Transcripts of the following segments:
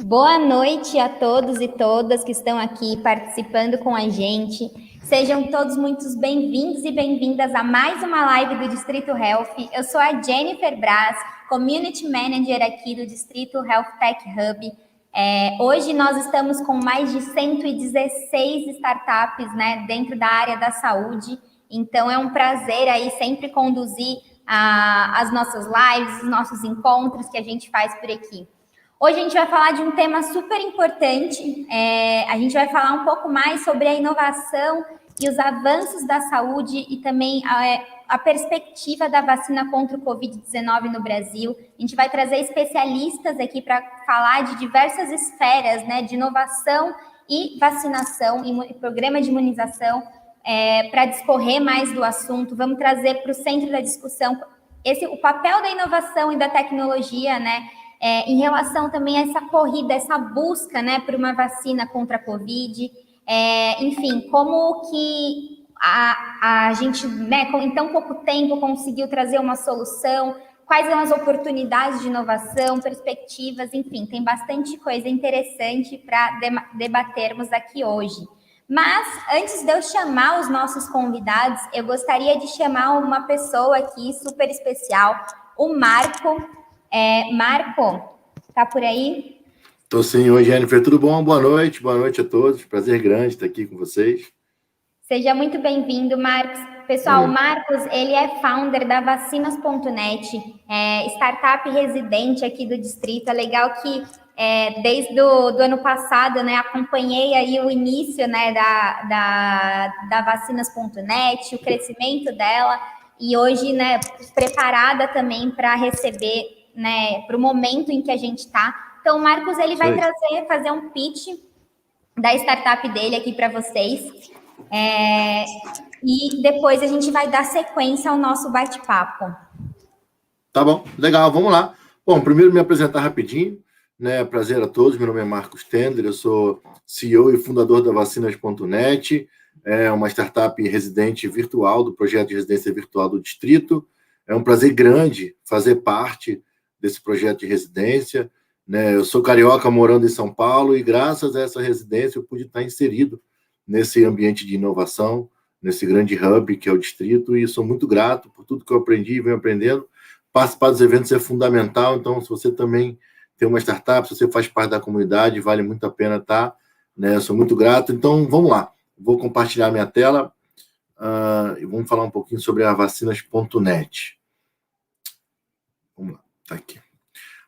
Boa noite a todos e todas que estão aqui participando com a gente. Sejam todos muito bem-vindos e bem-vindas a mais uma live do Distrito Health. Eu sou a Jennifer Braz, Community Manager aqui do Distrito Health Tech Hub. Hoje nós estamos com mais de 116 startups, né, dentro da área da saúde. Então é um prazer aí sempre conduzir as nossas lives, os nossos encontros que a gente faz por aqui. Hoje a gente vai falar de um tema super importante, a gente vai falar um pouco mais sobre a inovação e os avanços da saúde e também a perspectiva da vacina contra o Covid-19 no Brasil. A gente vai trazer especialistas aqui para falar de diversas esferas, né, de inovação e vacinação e programa de imunização, para discorrer mais do assunto. Vamos trazer para o centro da discussão o papel da inovação e da tecnologia, né, em relação também a essa corrida, essa busca, né, por uma vacina contra a Covid, enfim, como que a gente, né, em tão pouco tempo conseguiu trazer uma solução, quais são as oportunidades de inovação, perspectivas, enfim, tem bastante coisa interessante para debatermos aqui hoje. Mas, antes de eu chamar os nossos convidados, eu gostaria de chamar uma pessoa aqui super especial, o Marco. Marco, tá por aí? Tô sim. Oi, Jennifer, tudo bom? Boa noite a todos. Prazer grande estar aqui com vocês. Seja muito bem-vindo, Marcos. Pessoal, o Marcos, ele é founder da Vacinas.net, startup residente aqui do Distrito. É legal que desde do ano passado, né, acompanhei aí o início, né, da Vacinas.net, o crescimento dela, e hoje, né, preparada também para receber, né, para o momento em que a gente está. Então, o Marcos, ele vai fazer um pitch da startup dele aqui para vocês. E depois a gente vai dar sequência ao nosso bate-papo. Tá bom, legal, vamos lá. Bom, primeiro me apresentar rapidinho, né? Prazer a todos, meu nome é Marcos Tender, eu sou CEO e fundador da Vacinas.net, uma startup residente virtual do projeto de residência virtual do Distrito. É um prazer grande fazer parte desse projeto de residência, né? Eu sou carioca morando em São Paulo e graças a essa residência eu pude estar inserido nesse ambiente de inovação, nesse grande hub que é o Distrito, e sou muito grato por tudo que eu aprendi e venho aprendendo. Participar dos eventos é fundamental, então se você também tem uma startup, se você faz parte da comunidade, vale muito a pena estar, né? Eu sou muito grato, então vamos lá. Vou compartilhar minha tela e vamos falar um pouquinho sobre a Vacinas.net. Vamos lá, tá aqui.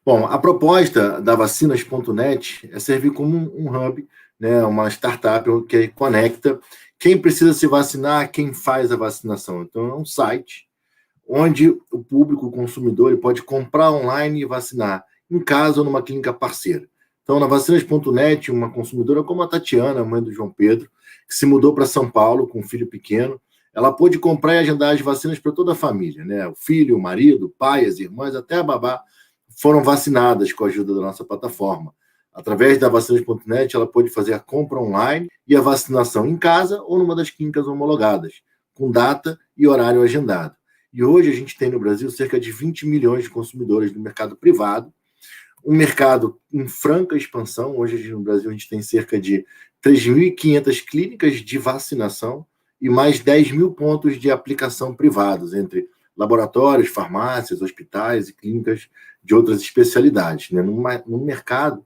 Bom, a proposta da Vacinas.net é servir como um hub, né, uma startup que conecta quem precisa se vacinar, quem faz a vacinação. Então, é um site onde o público, o consumidor, ele pode comprar online e vacinar em casa ou numa clínica parceira. Então, na Vacinas.net, uma consumidora como a Tatiana, mãe do João Pedro, que se mudou para São Paulo com um filho pequeno, ela pôde comprar e agendar as vacinas para toda a família, né? O filho, o marido, o pai, as irmãs, até a babá foram vacinadas com a ajuda da nossa plataforma. Através da Vacinas.net, ela pode fazer a compra online e a vacinação em casa ou numa das clínicas homologadas, com data e horário agendado. E hoje a gente tem no Brasil cerca de 20 milhões de consumidores no mercado privado, um mercado em franca expansão. Hoje no Brasil a gente tem cerca de 3.500 clínicas de vacinação e mais 10 mil pontos de aplicação privados, entre laboratórios, farmácias, hospitais e clínicas de outras especialidades, né? Num mercado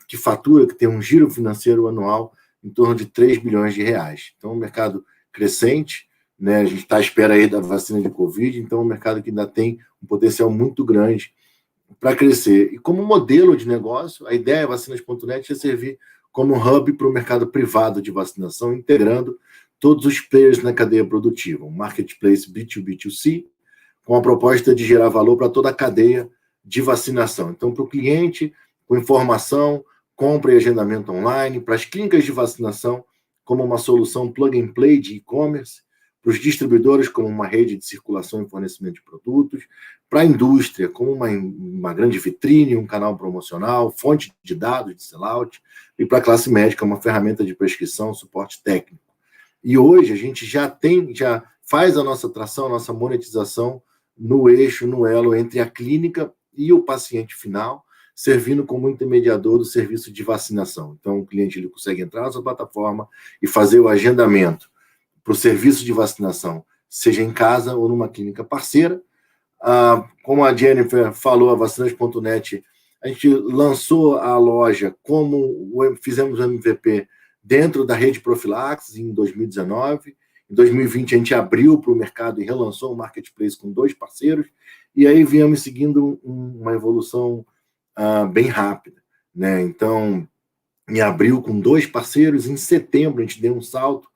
que fatura, que tem um giro financeiro anual em torno de 3 bilhões de reais. Então, um mercado crescente, né? A gente está à espera aí da vacina de Covid, então é um mercado que ainda tem um potencial muito grande para crescer. E como modelo de negócio, a ideia Vacinas.net é servir como hub para o mercado privado de vacinação, integrando todos os players na cadeia produtiva, um marketplace B2B2C, com a proposta de gerar valor para toda a cadeia de vacinação. Então, para o cliente, com informação, compra e agendamento online, para as clínicas de vacinação, como uma solução plug and play de e-commerce, para os distribuidores, como uma rede de circulação e fornecimento de produtos, para a indústria, como uma grande vitrine, um canal promocional, fonte de dados de sellout, e para a classe médica, uma ferramenta de prescrição, suporte técnico. E hoje a gente já faz a nossa atração, a nossa monetização no eixo, no elo entre a clínica e o paciente final, servindo como intermediador do serviço de vacinação. Então, o cliente ele consegue entrar na sua plataforma e fazer o agendamento para o serviço de vacinação, seja em casa ou numa clínica parceira. Como a Jennifer falou, a vacinas.net, a gente lançou a loja fizemos o MVP dentro da rede Profilaxis em 2019. Em 2020, a gente abriu para o mercado e relançou o marketplace com 2 parceiros, e aí viemos seguindo uma evolução bem rápida, né? Então, em abril, com 2 parceiros, em setembro, a gente deu um salto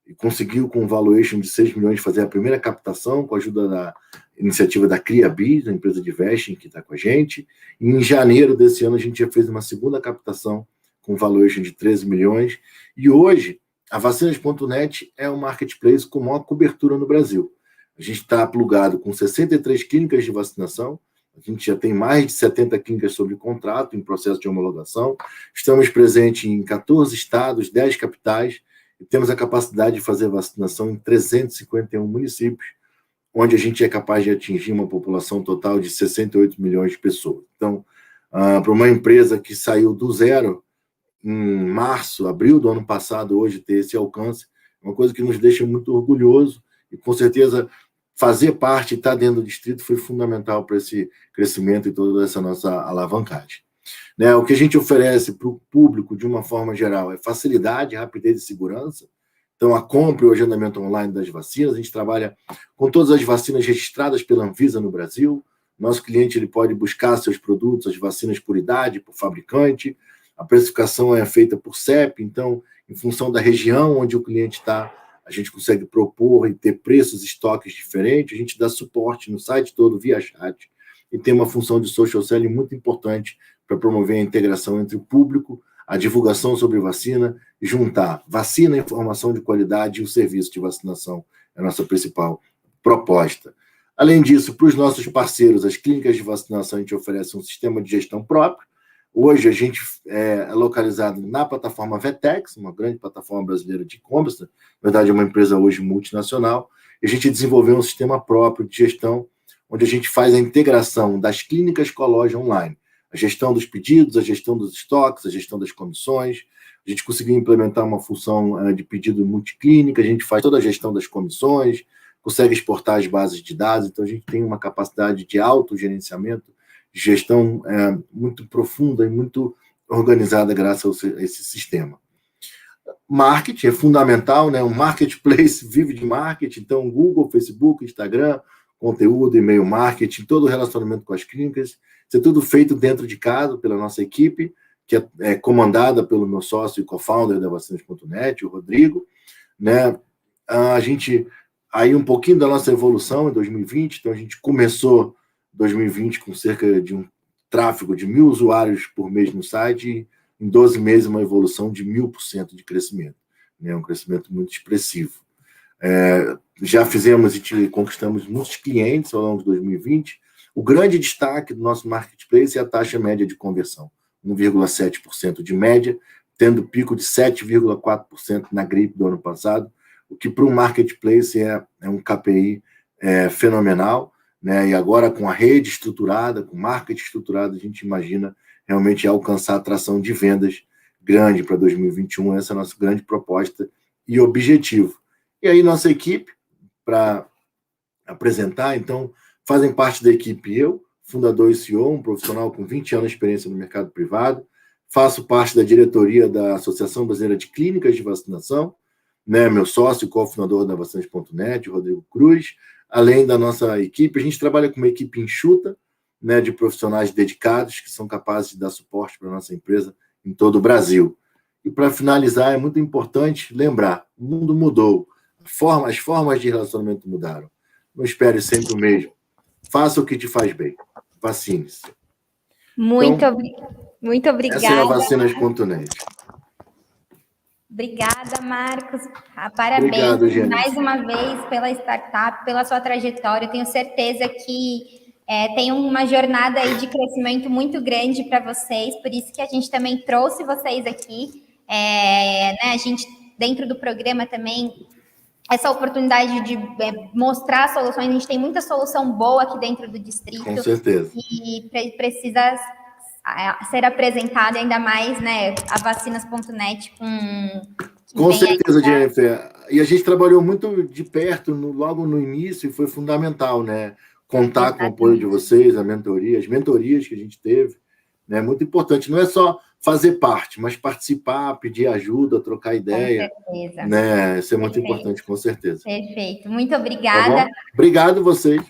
e conseguiu, com um valuation de 6 milhões, fazer a primeira captação, com a ajuda da iniciativa da CriaBiz, da empresa de vesting que está com a gente. E em janeiro desse ano, a gente já fez uma segunda captação com valuation de 13 milhões. E hoje, a Vacinas.net é um marketplace com maior cobertura no Brasil. A gente está plugado com 63 clínicas de vacinação, a gente já tem mais de 70 clínicas sob contrato, em processo de homologação. Estamos presentes em 14 estados, 10 capitais, e temos a capacidade de fazer vacinação em 351 municípios, onde a gente é capaz de atingir uma população total de 68 milhões de pessoas. Então, para uma empresa que saiu do zero em março, abril do ano passado, hoje ter esse alcance, é uma coisa que nos deixa muito orgulhoso, e com certeza fazer parte, estar dentro do distrito foi fundamental para esse crescimento e toda essa nossa alavancagem. Né, o que a gente oferece para o público, de uma forma geral, é facilidade, rapidez e segurança. Então, a compra e o agendamento online das vacinas, a gente trabalha com todas as vacinas registradas pela Anvisa no Brasil. Nosso cliente ele pode buscar seus produtos, as vacinas por idade, por fabricante. A precificação é feita por CEP, então, em função da região onde o cliente está, a gente consegue propor e ter preços e estoques diferentes. A gente dá suporte no site todo via chat e tem uma função de social selling muito importante para promover a integração entre o público, a divulgação sobre vacina e juntar vacina, informação de qualidade e o serviço de vacinação. É a nossa principal proposta. Além disso, para os nossos parceiros, as clínicas de vacinação, a gente oferece um sistema de gestão próprio. Hoje, a gente é localizado na plataforma Vetex, uma grande plataforma brasileira de e-commerce, na verdade, é uma empresa hoje multinacional, e a gente desenvolveu um sistema próprio de gestão, onde a gente faz a integração das clínicas com a loja online. A gestão dos pedidos, a gestão dos estoques, a gestão das comissões. A gente conseguiu implementar uma função de pedido multiclínica, a gente faz toda a gestão das comissões, consegue exportar as bases de dados, então a gente tem uma capacidade de autogerenciamento, de gestão muito profunda e muito organizada graças a esse sistema. Marketing é fundamental, né? Um marketplace vive de marketing, então Google, Facebook, Instagram, conteúdo, e-mail marketing, todo o relacionamento com as clínicas, isso é tudo feito dentro de casa pela nossa equipe, que é comandada pelo meu sócio e co-founder da Vacinas.net, o Rodrigo, né? A gente, aí um pouquinho da nossa evolução em 2020, então a gente começou 2020 com cerca de um tráfego de 1.000 usuários por mês no site, e em 12 meses uma evolução de 1.000% de crescimento, né? Um crescimento muito expressivo. Já fizemos e conquistamos muitos clientes ao longo de 2020. O grande destaque do nosso marketplace é a taxa média de conversão, 1,7% de média, tendo pico de 7,4% na gripe do ano passado, o que para um marketplace é um KPI fenomenal, né? E agora com a rede estruturada, com marketing estruturado, a gente imagina realmente alcançar a atração de vendas grande para 2021. Essa é a nossa grande proposta e objetivo. E aí nossa equipe, para apresentar, então, fazem parte da equipe eu, fundador e CEO, um profissional com 20 anos de experiência no mercado privado, faço parte da diretoria da Associação Brasileira de Clínicas de Vacinação, né, meu sócio e cofundador da Vacinas.net, Rodrigo Cruz, além da nossa equipe, a gente trabalha com uma equipe enxuta, né, de profissionais dedicados que são capazes de dar suporte para a nossa empresa em todo o Brasil. E para finalizar, é muito importante lembrar, o mundo mudou, as formas de relacionamento mudaram. Não espere sempre o mesmo. Faça o que te faz bem. Vacine-se. Muito obrigada. Essa é a Vacinas.net. Obrigada, Marcos. Parabéns. Obrigado, mais uma vez pela startup, pela sua trajetória. Eu tenho certeza que tem uma jornada aí de crescimento muito grande para vocês, por isso que a gente também trouxe vocês aqui. Né, a gente, dentro do programa também, essa oportunidade de mostrar soluções, a gente tem muita solução boa aqui dentro do distrito. Com certeza. E precisa a ser apresentada, ainda mais, né, a vacinas.net Com certeza, Jennifer. E a gente trabalhou muito de perto, logo no início, e foi fundamental, né? Contar com o apoio de vocês, as mentorias que a gente teve, né? Muito importante. Não é só fazer parte, mas participar, pedir ajuda, trocar ideia. Com certeza. Né? Isso é muito importante, com certeza. Perfeito. Muito obrigada. Tá bom? Obrigado vocês.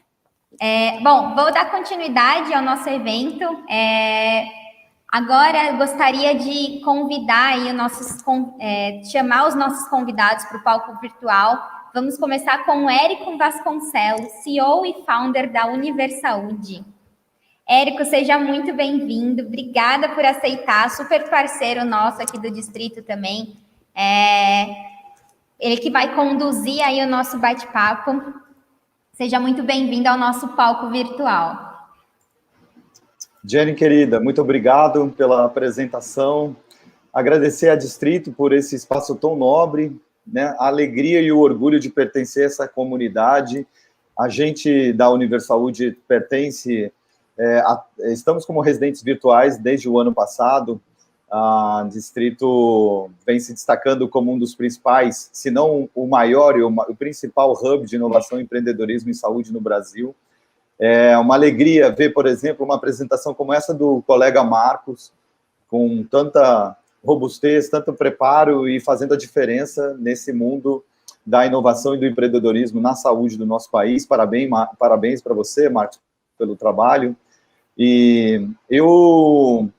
Bom, vou dar continuidade ao nosso evento. Agora, eu gostaria de convidar aí chamar os nossos convidados para o palco virtual. Vamos começar com o Érico Vasconcelos, CEO e founder da Universaúde. Érico, seja muito bem-vindo. Obrigada por aceitar, super parceiro nosso aqui do Distrito também. Ele que vai conduzir aí o nosso bate-papo. Seja muito bem-vindo ao nosso palco virtual. Jenny, querida, muito obrigado pela apresentação. Agradecer a Distrito por esse espaço tão nobre, né? A alegria e o orgulho de pertencer a essa comunidade. A gente da Universaúde pertence, estamos como residentes virtuais desde o ano passado. A Distrito vem se destacando como um dos principais, se não o maior e o principal hub de inovação e empreendedorismo em saúde no Brasil. É uma alegria ver, por exemplo, uma apresentação como essa do colega Marcos, com tanta robustez, tanto preparo e fazendo a diferença nesse mundo da inovação e do empreendedorismo na saúde do nosso país. Parabéns para você, Marcos, pelo trabalho. E eu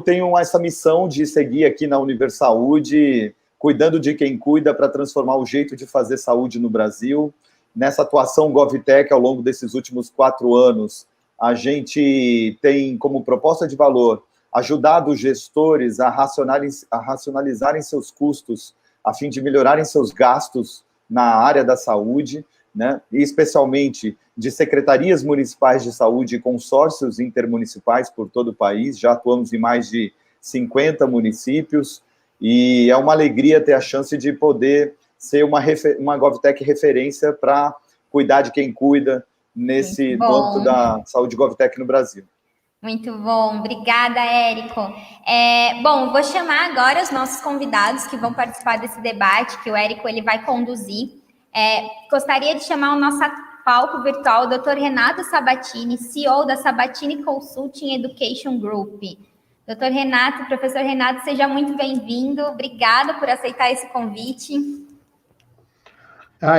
tenho essa missão de seguir aqui na Universaúde, cuidando de quem cuida para transformar o jeito de fazer saúde no Brasil. Nessa atuação GovTech, ao longo desses últimos 4 anos, a gente tem como proposta de valor ajudado os gestores a racionalizarem seus custos, a fim de melhorarem seus gastos na área da saúde, né? E especialmente de secretarias municipais de saúde e consórcios intermunicipais por todo o país. Já atuamos em mais de 50 municípios, e é uma alegria ter a chance de poder ser uma GovTech referência para cuidar de quem cuida no âmbito da saúde GovTech no Brasil. Muito bom, obrigada, Érico. Bom, vou chamar agora os nossos convidados que vão participar desse debate, que o Érico ele vai conduzir. Gostaria de chamar o nosso palco virtual o Dr. Renato Sabatini, CEO da Sabatini Consulting Education Group. Dr. Renato, professor Renato, seja muito bem-vindo. Obrigada por aceitar esse convite.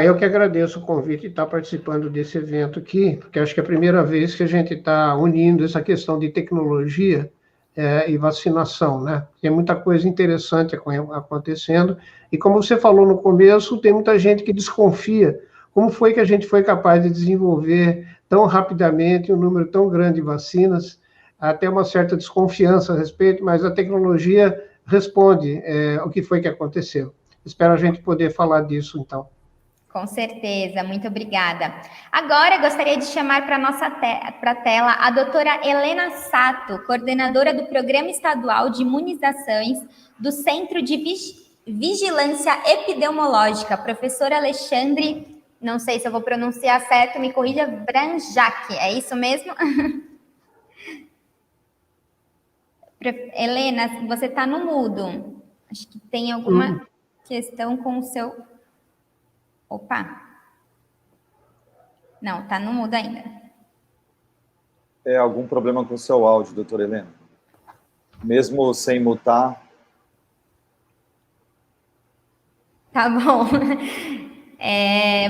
Eu que agradeço o convite de estar participando desse evento aqui, porque acho que é a primeira vez que a gente está unindo essa questão de tecnologia e vacinação, né? Tem muita coisa interessante acontecendo, e como você falou no começo, tem muita gente que desconfia como foi que a gente foi capaz de desenvolver tão rapidamente um número tão grande de vacinas, até uma certa desconfiança a respeito, mas a tecnologia responde o que foi que aconteceu. Espero a gente poder falar disso, então. Com certeza, muito obrigada. Agora, gostaria de chamar para a tela a doutora Helena Sato, coordenadora do Programa Estadual de Imunizações do Centro de Vigilância Epidemiológica, professor Alexandre, não sei se eu vou pronunciar certo, me corrija, Branjac, é isso mesmo? Helena, você está no mudo. Acho que tem alguma questão com o seu... Opa! Não, tá no mudo ainda. Algum problema com o seu áudio, doutora Helena? Mesmo sem mutar? Tá bom.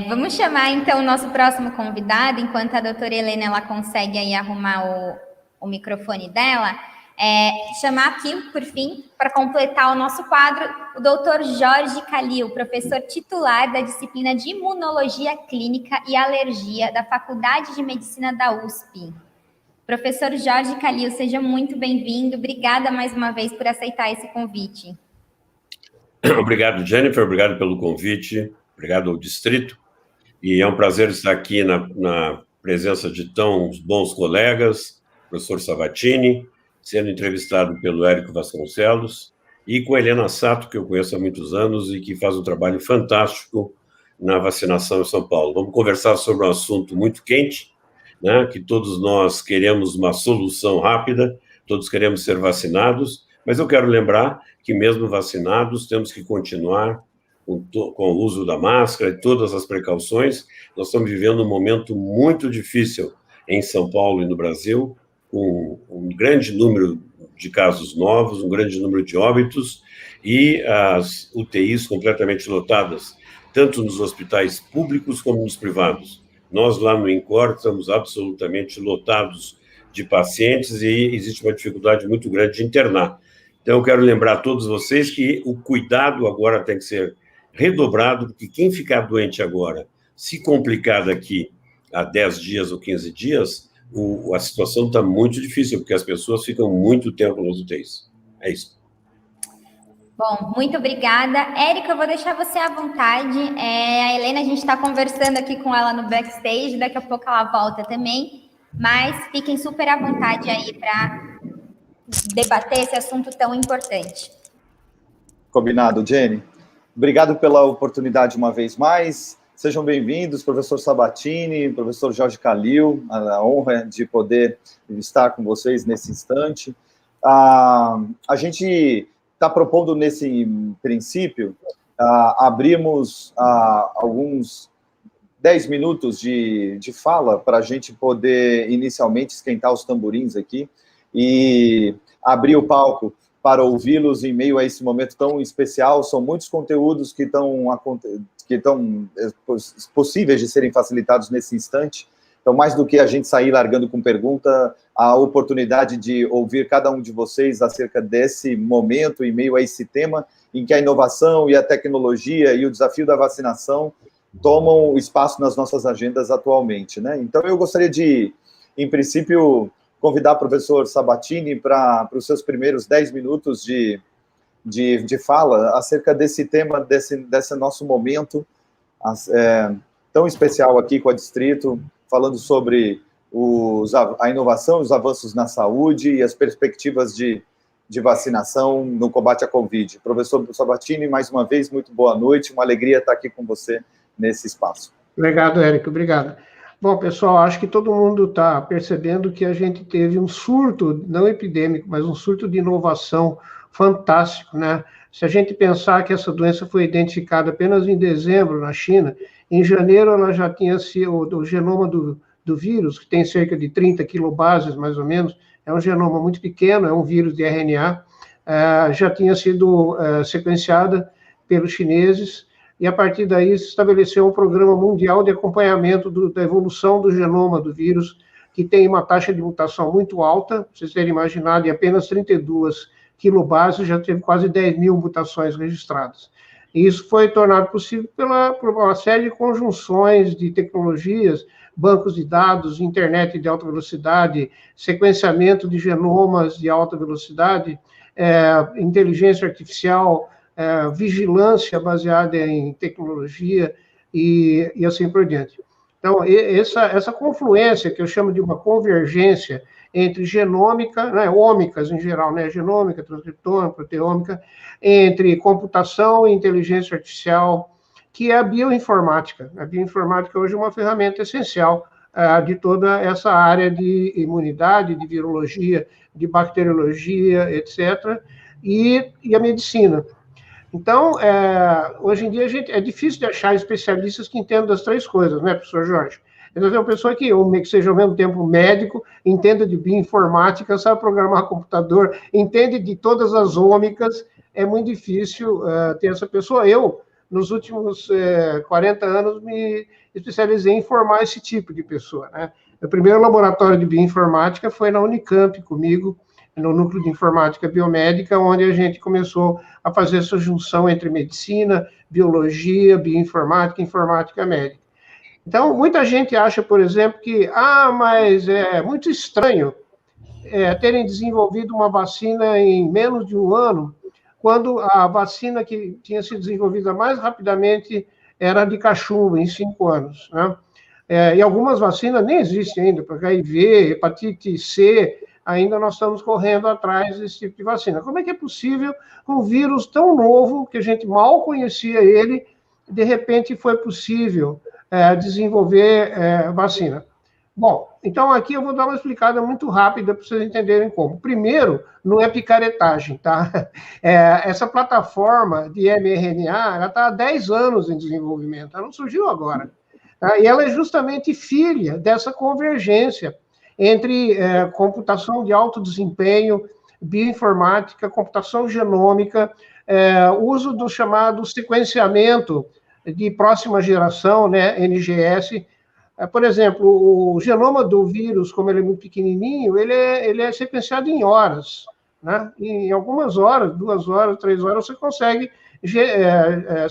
Vamos chamar, então, o nosso próximo convidado, enquanto a doutora Helena ela consegue aí arrumar o microfone dela. Chamar aqui, por fim, para completar o nosso quadro, o doutor Jorge Calil, professor titular da disciplina de Imunologia Clínica e Alergia da Faculdade de Medicina da USP. Professor Jorge Calil, seja muito bem-vindo. Obrigada mais uma vez por aceitar esse convite. Obrigado, Jennifer. Obrigado pelo convite. Obrigado ao Distrito. E é um prazer estar aqui na presença de tão bons colegas, professor Sabatini, sendo entrevistado pelo Érico Vasconcelos, e com a Helena Sato, que eu conheço há muitos anos e que faz um trabalho fantástico na vacinação em São Paulo. Vamos conversar sobre um assunto muito quente, né, que todos nós queremos uma solução rápida todos queremos ser vacinados, mas eu quero lembrar que mesmo vacinados temos que continuar com o uso da máscara e todas as precauções. Nós estamos vivendo um momento muito difícil em São Paulo e no Brasil, com um grande número de casos novos, um grande número de óbitos e as UTIs completamente lotadas, tanto nos hospitais públicos como nos privados. Nós lá no INCOR estamos absolutamente lotados de pacientes e existe uma dificuldade muito grande de internar. Então, eu quero lembrar a todos vocês que o cuidado agora tem que ser redobrado, porque quem ficar doente agora, se complicar daqui a 10 dias ou 15 dias, a situação está muito difícil, porque as pessoas ficam muito tempo nos UTIs. É isso. Bom, muito obrigada. Érica, eu vou deixar você à vontade. A Helena, a gente está conversando aqui com ela no backstage, daqui a pouco ela volta também, mas fiquem super à vontade aí para debater esse assunto tão importante. Combinado, Jenny. Obrigado pela oportunidade uma vez mais. Sejam bem-vindos, professor Sabatini, professor Jorge Calil, a honra de poder estar com vocês nesse instante. A gente está propondo, nesse princípio, abrirmos alguns 10 minutos de fala para a gente poder, inicialmente, esquentar os tamborins aqui e abrir o palco para ouvi-los em meio a esse momento tão especial. São muitos conteúdos que estão possíveis de serem facilitados nesse instante. Então, mais do que a gente sair largando com pergunta, a oportunidade de ouvir cada um de vocês acerca desse momento, em meio a esse tema, em que a inovação e a tecnologia e o desafio da vacinação tomam espaço nas nossas agendas atualmente, né? Então, eu gostaria de, em princípio, convidar o professor Sabatini para os seus primeiros 10 minutos de fala acerca desse tema, desse nosso momento tão especial aqui com a Distrito, falando sobre a inovação, os avanços na saúde e as perspectivas de vacinação no combate à Covid. Professor Sabatini, mais uma vez, muito boa noite, uma alegria estar aqui com você nesse espaço. Obrigado, Érico, obrigado. Bom, pessoal, acho que todo mundo está percebendo que a gente teve um surto, não epidêmico, mas um surto de inovação fantástico, né? Se a gente pensar que essa doença foi identificada apenas em dezembro na China, em janeiro ela já tinha sido, o genoma do vírus, que tem cerca de 30 quilobases, mais ou menos, é um genoma muito pequeno, é um vírus de RNA, já tinha sido sequenciada pelos chineses, e a partir daí se estabeleceu um programa mundial de acompanhamento da evolução do genoma do vírus, que tem uma taxa de mutação muito alta, para vocês terem imaginado, em apenas 32 quilobases, já teve quase 10 mil mutações registradas. E isso foi tornado possível por uma série de conjunções de tecnologias, bancos de dados, internet de alta velocidade, sequenciamento de genomas de alta velocidade, inteligência artificial, vigilância baseada em tecnologia e assim por diante. Então, essa confluência, que eu chamo de uma convergência entre genômica, né, ômicas em geral, né, genômica, transcriptômica, proteômica, entre computação e inteligência artificial, que é a bioinformática. A bioinformática hoje é uma ferramenta essencial de toda essa área de imunidade, de virologia, de bacteriologia, etc., e a medicina. Então, hoje em dia, é difícil de achar especialistas que entendam das três coisas, né, professor Jorge? Então, é uma pessoa que seja ao mesmo tempo médico, entenda de bioinformática, sabe programar computador, entende de todas as ômicas, é muito difícil ter essa pessoa. Eu, nos últimos 40 anos, me especializei em formar esse tipo de pessoa, né? O primeiro laboratório de bioinformática foi na Unicamp, comigo, no Núcleo de Informática Biomédica, onde a gente começou a fazer essa junção entre medicina, biologia, bioinformática e informática médica. Então, muita gente acha, por exemplo, que, mas é muito estranho terem desenvolvido uma vacina em menos de um ano, quando a vacina que tinha sido desenvolvida mais rapidamente era de cachumba, em 5 anos, né? E algumas vacinas nem existem ainda, para HIV, hepatite C, ainda nós estamos correndo atrás desse tipo de vacina. Como é que é possível, com um vírus tão novo, que a gente mal conhecia ele, de repente foi possível desenvolver vacina? Bom, então aqui eu vou dar uma explicada muito rápida para vocês entenderem como. Primeiro, não é picaretagem, tá? Essa plataforma de mRNA, ela está há 10 anos em desenvolvimento, ela não surgiu agora. Tá? E ela é justamente filha dessa convergência entre computação de alto desempenho, bioinformática, computação genômica, uso do chamado sequenciamento de próxima geração, né, NGS. Por exemplo, o genoma do vírus, como ele é muito pequenininho, ele é sequenciado em horas, né? Em algumas horas, 2 horas, 3 horas, você consegue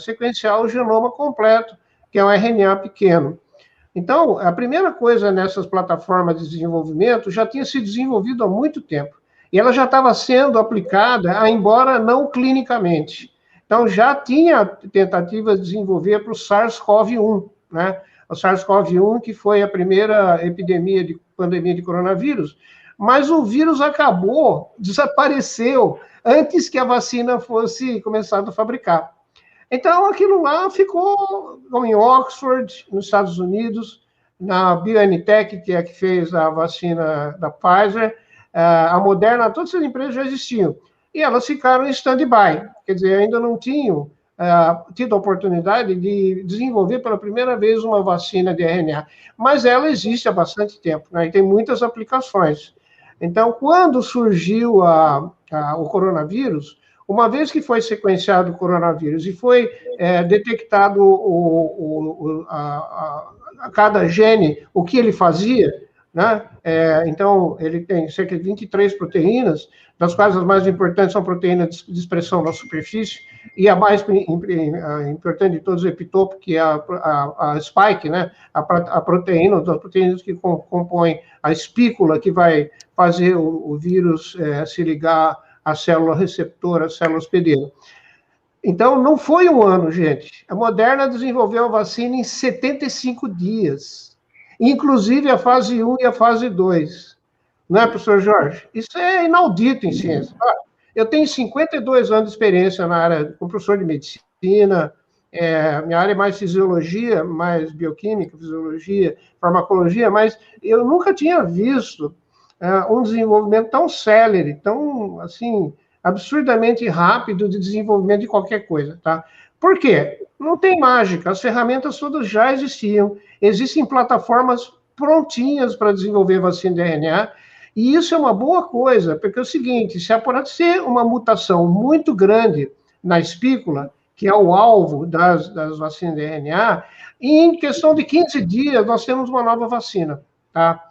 sequenciar o genoma completo, que é um RNA pequeno. Então, a primeira coisa nessas plataformas de desenvolvimento já tinha sido desenvolvido há muito tempo. E ela já estava sendo aplicada, embora não clinicamente. Então, já tinha tentativas de desenvolver para o SARS-CoV-1, né? O SARS-CoV-1, que foi a primeira pandemia de coronavírus, mas o vírus desapareceu antes que a vacina fosse começada a fabricar. Então, aquilo lá ficou em Oxford, nos Estados Unidos, na BioNTech, que é a que fez a vacina da Pfizer, a Moderna, todas essas empresas já existiam. E elas ficaram em stand-by, quer dizer, ainda não tinham tido a oportunidade de desenvolver pela primeira vez uma vacina de RNA. Mas ela existe há bastante tempo, né? E tem muitas aplicações. Então, quando surgiu o coronavírus, uma vez que foi sequenciado o coronavírus e foi detectado a cada gene o que ele fazia, né? Então, ele tem cerca de 23 proteínas, das quais as mais importantes são proteínas de expressão na superfície, e a mais importante de todos, o epitope, que é a spike, né? A proteína, das proteínas que compõem a espícula, que vai fazer o vírus se ligar à célula receptora, à célula hospedeira. Então, não foi um ano, gente. A Moderna desenvolveu a vacina em 75 dias, inclusive a fase 1 e a fase 2. Não é, professor Jorge? Isso é inaudito em ciência. Eu tenho 52 anos de experiência na área, como professor de medicina, minha área é mais fisiologia, mais bioquímica, fisiologia, farmacologia, mas eu nunca tinha visto um desenvolvimento tão célere, tão, assim, absurdamente rápido de desenvolvimento de qualquer coisa, tá? Por quê? Não tem mágica, as ferramentas todas já existiam, existem plataformas prontinhas para desenvolver vacina de RNA, e isso é uma boa coisa, porque é o seguinte, se aparecer uma mutação muito grande na espícula, que é o alvo das vacinas de RNA, em questão de 15 dias nós temos uma nova vacina, tá?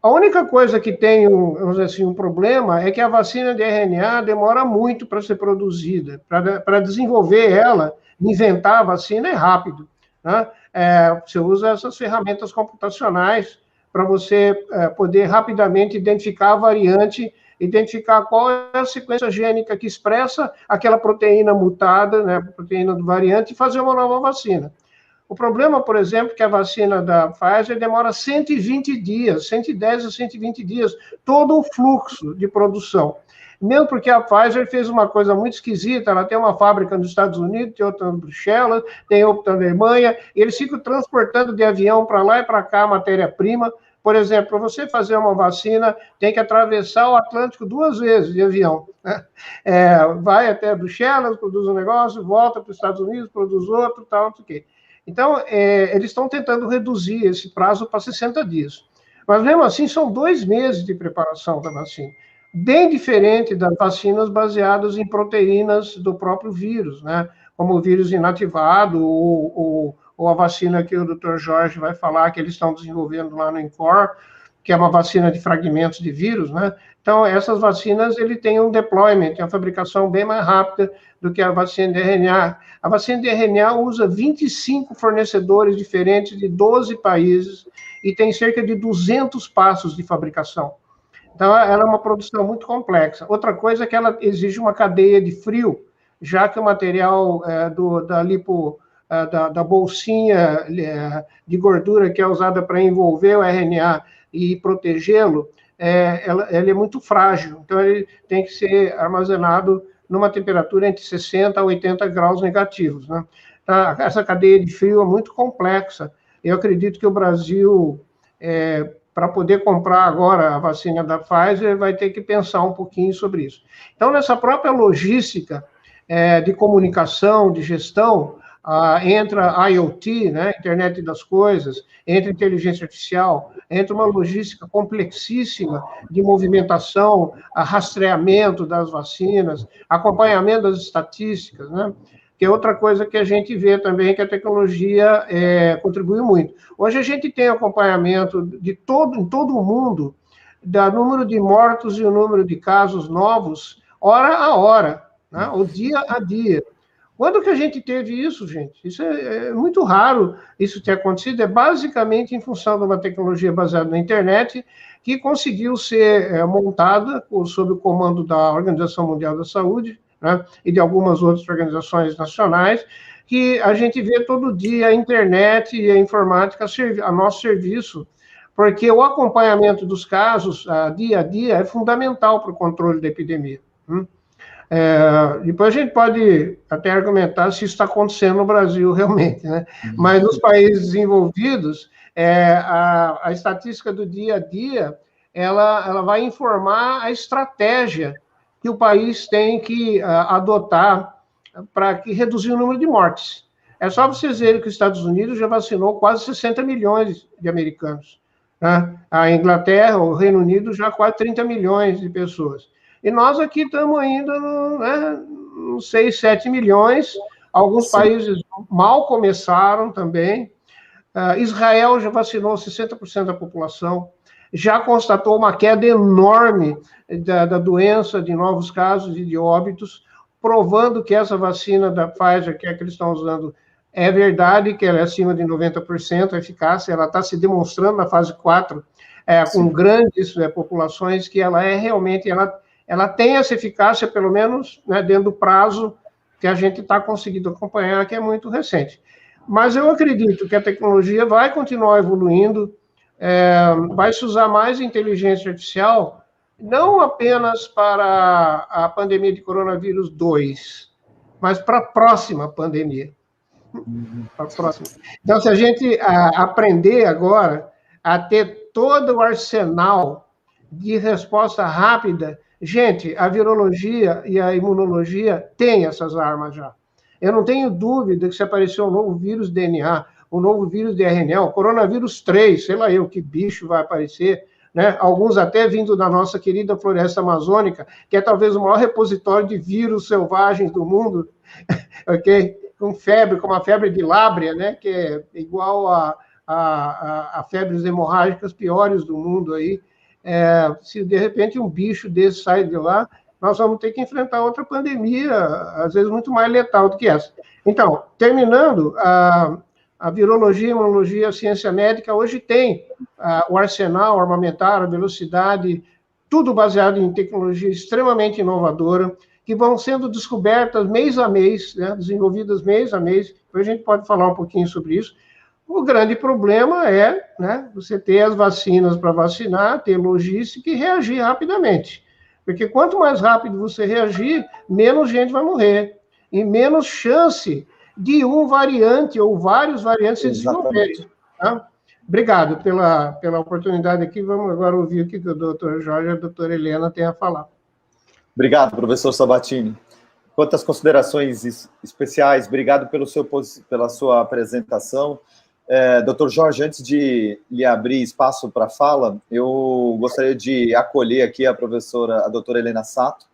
A única coisa que tem, vamos dizer assim, um problema é que a vacina de RNA demora muito para ser produzida. Para desenvolver ela, inventar a vacina é rápido, né? Você usa essas ferramentas computacionais para você poder rapidamente identificar a variante, identificar qual é a sequência gênica que expressa aquela proteína mutada, né, a proteína do variante, e fazer uma nova vacina. O problema, por exemplo, é que a vacina da Pfizer demora 120 dias, 110 a 120 dias, todo o fluxo de produção. Mesmo porque a Pfizer fez uma coisa muito esquisita, ela tem uma fábrica nos Estados Unidos, tem outra em Bruxelas, tem outra na Alemanha, e eles ficam transportando de avião para lá e para cá a matéria-prima. Por exemplo, para você fazer uma vacina, tem que atravessar o Atlântico 2 vezes de avião, né? Vai até Bruxelas, produz um negócio, volta para os Estados Unidos, produz outro, tal, não sei o quê. Então, eles estão tentando reduzir esse prazo para 60 dias. Mas, mesmo assim, são 2 meses de preparação da vacina. Bem diferente das vacinas baseadas em proteínas do próprio vírus, né? Como o vírus inativado ou a vacina que o Dr. Jorge vai falar, que eles estão desenvolvendo lá no INCOR, que é uma vacina de fragmentos de vírus, né? Então, essas vacinas, ele tem um deployment, uma fabricação bem mais rápida do que a vacina de RNA. A vacina de RNA usa 25 fornecedores diferentes de 12 países e tem cerca de 200 passos de fabricação. Então, ela é uma produção muito complexa. Outra coisa é que ela exige uma cadeia de frio, já que o material da bolsinha de gordura que é usada para envolver o RNA e protegê-lo, ela é muito frágil. Então, ele tem que ser armazenado numa temperatura entre 60 a 80 graus negativos, né? Essa cadeia de frio é muito complexa. Eu acredito que o Brasil para poder comprar agora a vacina da Pfizer, vai ter que pensar um pouquinho sobre isso. Então, nessa própria logística de comunicação, de gestão, entra IoT, né, Internet das Coisas, entra inteligência artificial, entra uma logística complexíssima de movimentação, rastreamento das vacinas, acompanhamento das estatísticas, né? Que é outra coisa que a gente vê também que a tecnologia contribui muito. Hoje a gente tem acompanhamento em todo o mundo, do número de mortos e o número de casos novos, hora a hora, né? O dia a dia. Quando que a gente teve isso, gente? Isso é muito raro isso ter acontecido, é basicamente em função de uma tecnologia baseada na internet que conseguiu ser montada sob o comando da Organização Mundial da Saúde, né, e de algumas outras organizações nacionais, que a gente vê todo dia a internet e a informática a nosso serviço, porque o acompanhamento dos casos, dia a dia, é fundamental para o controle da epidemia. Depois a gente pode até argumentar se isso está acontecendo no Brasil realmente, né? Mas nos países desenvolvidos, a estatística do dia a dia, ela vai informar a estratégia que o país tem que adotar para reduzir o número de mortes. É só vocês verem que os Estados Unidos já vacinou quase 60 milhões de americanos, né? A Inglaterra, o Reino Unido, já quase 30 milhões de pessoas. E nós aqui estamos ainda nos 6, 7 milhões. Alguns países mal começaram também. Israel já vacinou 60% da população, já constatou uma queda enorme da doença, de novos casos e de óbitos, provando que essa vacina da Pfizer, que é que eles estão usando, é verdade, que ela é acima de 90% eficácia, ela está se demonstrando na fase 4, com grandes populações, que ela realmente, ela tem essa eficácia, pelo menos, né, dentro do prazo que a gente está conseguindo acompanhar, que é muito recente. Mas eu acredito que a tecnologia vai continuar evoluindo, vai se usar mais inteligência artificial, não apenas para a pandemia de coronavírus 2, mas para a próxima pandemia. Para a próxima. Então, se a gente aprender agora a ter todo o arsenal de resposta rápida, gente, a virologia e a imunologia têm essas armas já. Eu não tenho dúvida que se aparecer um novo vírus DNA, um novo vírus de RNA, o coronavírus 3, sei lá eu, que bicho vai aparecer, né? Alguns até vindo da nossa querida floresta amazônica, que é talvez o maior repositório de vírus selvagens do mundo, ok? Com a febre de lábrea, né? Que é igual a febres hemorrágicas piores do mundo aí. Se de repente um bicho desse sai de lá, nós vamos ter que enfrentar outra pandemia, às vezes muito mais letal do que essa. Então, terminando, a virologia, a imunologia, a ciência médica hoje tem o arsenal armamentar, a velocidade, tudo baseado em tecnologia extremamente inovadora, que vão sendo descobertas mês a mês, né, desenvolvidas mês a mês. Depois a gente pode falar um pouquinho sobre isso. O grande problema é, né, você ter as vacinas para vacinar, ter logística e reagir rapidamente. Porque quanto mais rápido você reagir, menos gente vai morrer. E menos chance de um variante ou vários variantes se desenvolverem. Tá? Obrigado pela oportunidade aqui. Vamos agora ouvir o que o doutor Jorge e a doutora Helena têm a falar. Obrigado, professor Sabatini. Quantas considerações especiais, obrigado pela sua apresentação. Doutor Jorge, antes de lhe abrir espaço para fala, eu gostaria de acolher aqui a doutora Helena Sato,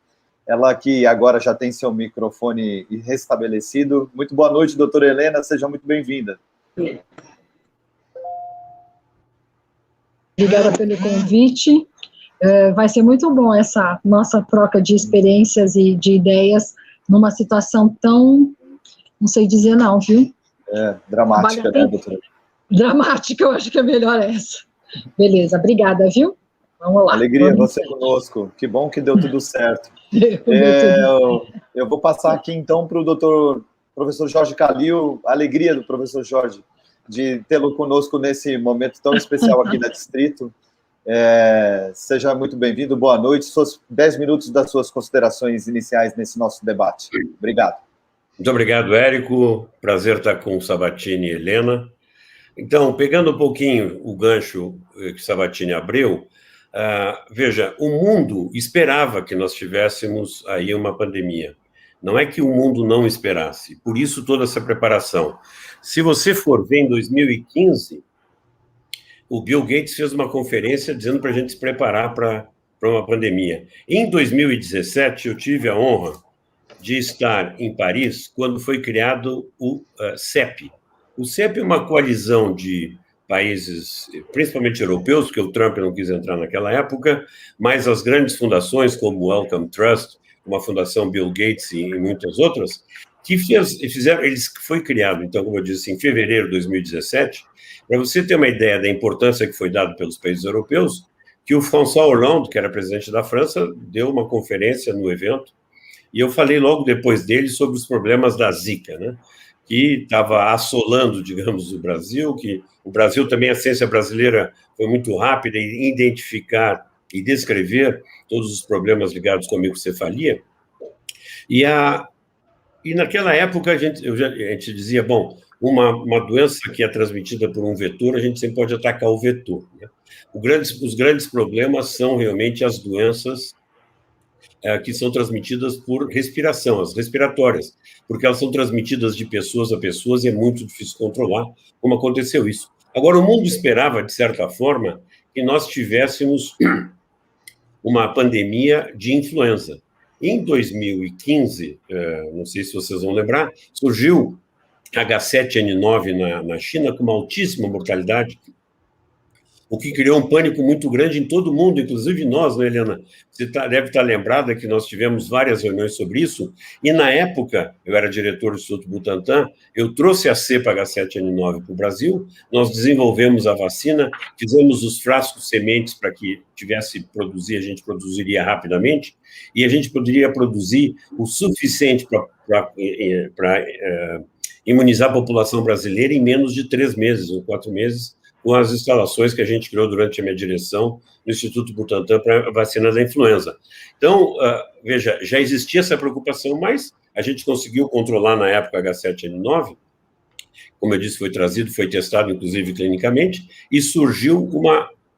ela que agora já tem seu microfone restabelecido. Muito boa noite, doutora Helena, seja muito bem-vinda. Obrigada pelo convite. Vai ser muito bom essa nossa troca de experiências e de ideias numa situação tão, não sei dizer não, viu? Dramática, né, doutora? Dramática, eu acho que é melhor essa. Beleza, obrigada, viu? Vamos lá. Alegria você conosco. Que bom que deu tudo certo. Eu vou passar aqui, então, para o professor Jorge Calil. A alegria do professor Jorge de tê-lo conosco nesse momento tão especial aqui da Distrito. Seja muito bem-vindo, boa noite. 10 minutos das suas considerações iniciais nesse nosso debate. Obrigado. Muito obrigado, Érico. Prazer estar com o Sabatini e Helena. Então, pegando um pouquinho o gancho que Sabatini abriu, veja, o mundo esperava que nós tivéssemos aí uma pandemia. Não é que o mundo não esperasse, por isso toda essa preparação. Se você for ver, em 2015, o Bill Gates fez uma conferência dizendo para a gente se preparar para uma pandemia. Em 2017, eu tive a honra de estar em Paris quando foi criado o CEP. O CEP é uma coalizão de países, principalmente europeus, porque o Trump não quis entrar naquela época, mas as grandes fundações, como o Wellcome Trust, uma fundação Bill Gates e muitas outras, que foi criado, então, como eu disse, em fevereiro de 2017, para você ter uma ideia da importância que foi dada pelos países europeus, que o François Hollande, que era presidente da França, deu uma conferência no evento, e eu falei logo depois dele sobre os problemas da Zika, né? Que estava assolando, digamos, o Brasil, que o Brasil também, a ciência brasileira foi muito rápida em identificar e descrever todos os problemas ligados com a microcefalia. E naquela época a gente dizia, bom, uma doença que é transmitida por um vetor, a gente sempre pode atacar o vetor, né? Os grandes problemas são realmente as doenças que são transmitidas por respiração, as respiratórias, porque elas são transmitidas de pessoas a pessoas e é muito difícil controlar como aconteceu isso. Agora, o mundo esperava, de certa forma, que nós tivéssemos uma pandemia de influenza. Em 2015, não sei se vocês vão lembrar, surgiu H7N9 na China com uma altíssima mortalidade, o que criou um pânico muito grande em todo mundo, inclusive nós, né, Helena? Você deve estar lembrada que nós tivemos várias reuniões sobre isso, e na época, eu era diretor do Instituto Butantan, eu trouxe a cepa H7N9 para o Brasil, nós desenvolvemos a vacina, fizemos os frascos sementes para que tivesse produzir, a gente produziria rapidamente, e a gente poderia produzir o suficiente para imunizar a população brasileira em menos de 3 meses ou 4 meses, com as instalações que a gente criou durante a minha direção no Instituto Butantan para a vacina da influenza. Então, veja, já existia essa preocupação, mas a gente conseguiu controlar na época H7N9, como eu disse, foi trazido, foi testado, inclusive, clinicamente, e surgiu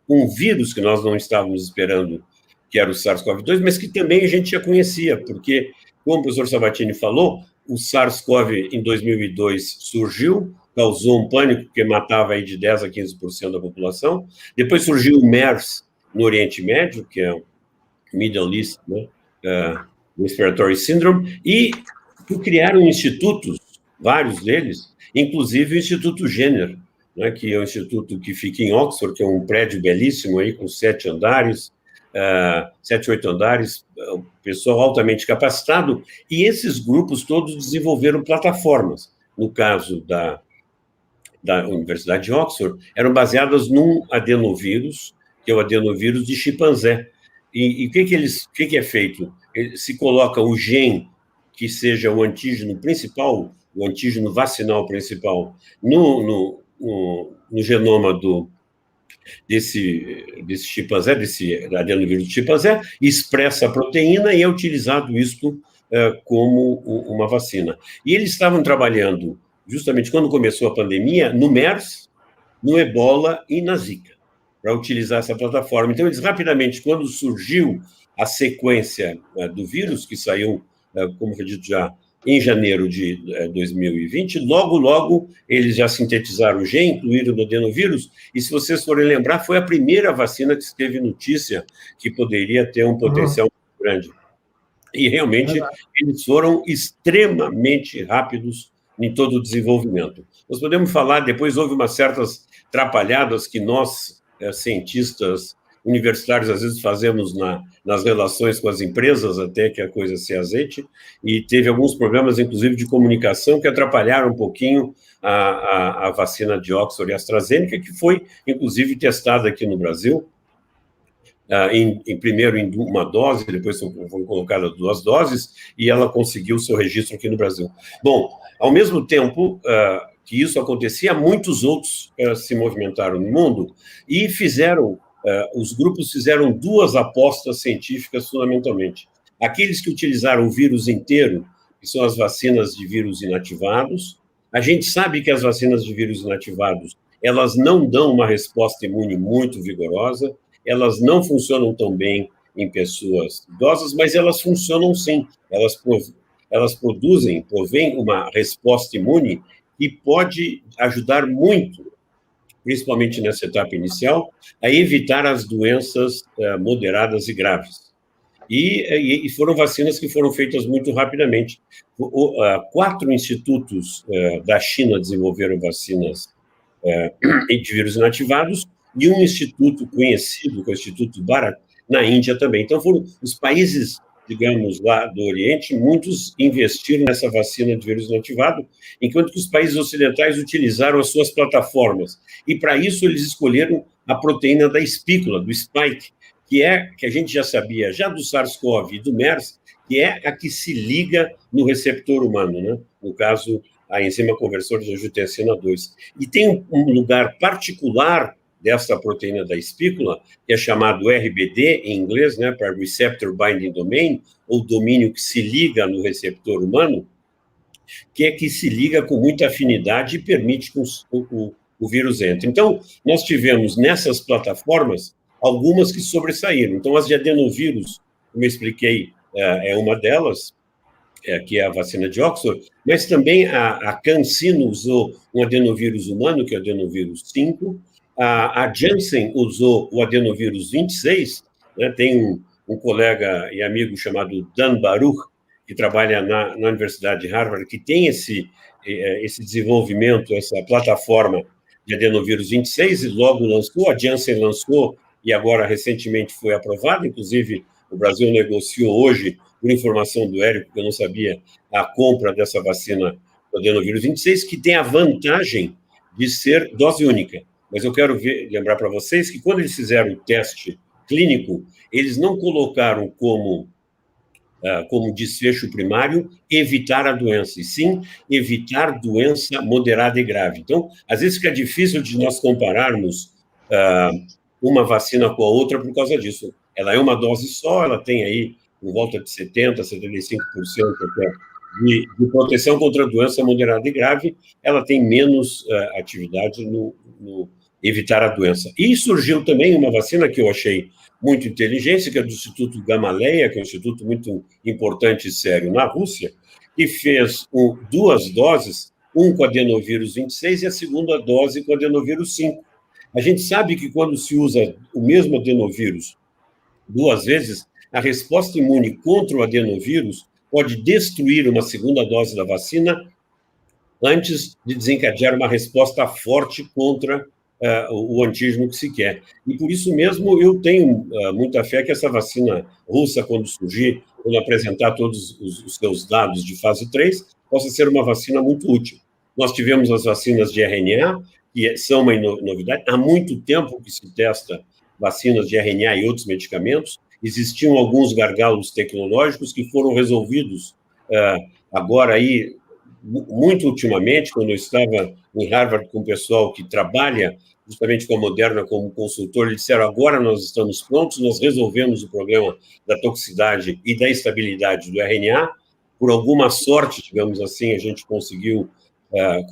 um vírus que nós não estávamos esperando, que era o SARS-CoV-2, mas que também a gente já conhecia, porque, como o professor Sabatini falou, o SARS-CoV em 2002 surgiu, causou um pânico que matava aí de 10% a 15% da população. Depois surgiu o MERS no Oriente Médio, que é o Middle East, né, Respiratory Syndrome, e criaram institutos, vários deles, inclusive o Instituto Jenner, né, que é um instituto que fica em Oxford, que é um prédio belíssimo aí, com 7 andares, 7, 8 andares, pessoal altamente capacitado, e esses grupos todos desenvolveram plataformas. No caso da Universidade de Oxford, eram baseadas num adenovírus, que é o adenovírus de chimpanzé. E o que é feito? Se coloca o gene que seja o antígeno principal, o antígeno vacinal principal, no genoma desse chimpanzé, desse adenovírus de chimpanzé, expressa a proteína e é utilizado isso como uma vacina. E eles estavam trabalhando, justamente quando começou a pandemia, no MERS, no Ebola e na Zika, para utilizar essa plataforma. Então, eles rapidamente, quando surgiu a sequência do vírus, que saiu, como foi dito já, em janeiro de 2020, logo eles já sintetizaram o gene, incluíram no adenovírus, e se vocês forem lembrar, foi a primeira vacina que teve notícia que poderia ter um potencial muito grande. E realmente eles foram extremamente rápidos em todo o desenvolvimento. Nós podemos falar, depois houve umas certas atrapalhadas que nós, cientistas universitários, às vezes fazemos nas relações com as empresas, até que a coisa se azeite, e teve alguns problemas, inclusive, de comunicação, que atrapalharam um pouquinho a vacina de Oxford e AstraZeneca, que foi, inclusive, testada aqui no Brasil, primeiro em uma dose, depois foram colocadas 2 doses, e ela conseguiu o seu registro aqui no Brasil. Bom, ao mesmo tempo que isso acontecia, muitos outros se movimentaram no mundo e os grupos fizeram 2 apostas científicas, fundamentalmente. Aqueles que utilizaram o vírus inteiro, que são as vacinas de vírus inativados. A gente sabe que as vacinas de vírus inativados, elas não dão uma resposta imune muito vigorosa, elas não funcionam tão bem em pessoas idosas, mas elas funcionam sim, elas provêm uma resposta imune que pode ajudar muito, principalmente nessa etapa inicial, a evitar as doenças moderadas e graves. E foram vacinas que foram feitas muito rapidamente. 4 institutos da China desenvolveram vacinas de vírus inativados e um instituto conhecido, que é o Instituto Bharat, na Índia também. Então, foram os países, digamos, lá do Oriente, muitos investiram nessa vacina de vírus inativado, enquanto que os países ocidentais utilizaram as suas plataformas. E, para isso, eles escolheram a proteína da espícula, do spike, que a gente já sabia, já do SARS-CoV e do MERS, que é a que se liga no receptor humano, né? No caso, a enzima conversora de angiotensina 2. E tem um lugar particular dessa proteína da espícula, que é chamado RBD, em inglês, né, para Receptor Binding Domain, ou domínio que se liga no receptor humano, que é que se liga com muita afinidade e permite que o vírus entre. Então, nós tivemos nessas plataformas algumas que sobressaíram. Então, as de adenovírus, como eu expliquei, é uma delas, que é a vacina de Oxford, mas também a CanSino usou um adenovírus humano, que é o adenovírus 5, a Janssen usou o adenovírus 26, né? Tem um colega e amigo chamado Dan Baruch, que trabalha na Universidade de Harvard, que tem esse desenvolvimento, essa plataforma de adenovírus 26, e logo lançou, a Janssen lançou, e agora recentemente foi aprovado, inclusive o Brasil negociou hoje, por informação do Érico, que eu não sabia, a compra dessa vacina do adenovírus 26, que tem a vantagem de ser dose única. Mas eu quero lembrar para vocês que quando eles fizeram o teste clínico, eles não colocaram como desfecho primário evitar a doença, e sim evitar doença moderada e grave. Então, às vezes fica difícil de nós compararmos uma vacina com a outra por causa disso. Ela é uma dose só, ela tem aí por volta de 70%, 75% até de proteção contra a doença moderada e grave, ela tem menos atividade no evitar a doença. E surgiu também uma vacina que eu achei muito inteligente, que é do Instituto Gamaleya, que é um instituto muito importante e sério na Rússia, que fez 2 doses, um com adenovírus 26 e a segunda dose com adenovírus 5. A gente sabe que quando se usa o mesmo adenovírus 2 vezes, a resposta imune contra o adenovírus pode destruir uma segunda dose da vacina antes de desencadear uma resposta forte contra o antígeno que se quer. E por isso mesmo eu tenho muita fé que essa vacina russa, quando surgir, quando apresentar todos os seus dados de fase 3, possa ser uma vacina muito útil. Nós tivemos as vacinas de RNA, que são uma novidade. Há muito tempo que se testa vacinas de RNA e outros medicamentos. Existiam alguns gargalos tecnológicos que foram resolvidos agora aí, muito ultimamente, quando eu estava em Harvard com o pessoal que trabalha justamente com a Moderna como consultor, eles disseram, agora nós estamos prontos, nós resolvemos o problema da toxicidade e da estabilidade do RNA. Por alguma sorte, digamos assim, a gente conseguiu,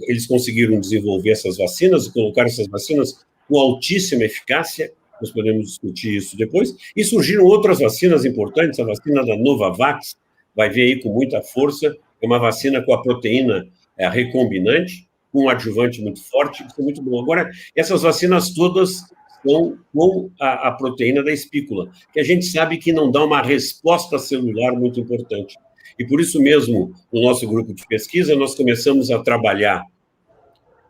eles conseguiram desenvolver essas vacinas e colocar essas vacinas com altíssima eficácia. Nós podemos discutir isso depois. E surgiram outras vacinas importantes, a vacina da Novavax, vai vir aí com muita força, é uma vacina com a proteína recombinante, com um adjuvante muito forte, que é muito bom. Agora, essas vacinas todas são com a proteína da espícula, que a gente sabe que não dá uma resposta celular muito importante. E por isso mesmo, no nosso grupo de pesquisa, nós começamos a trabalhar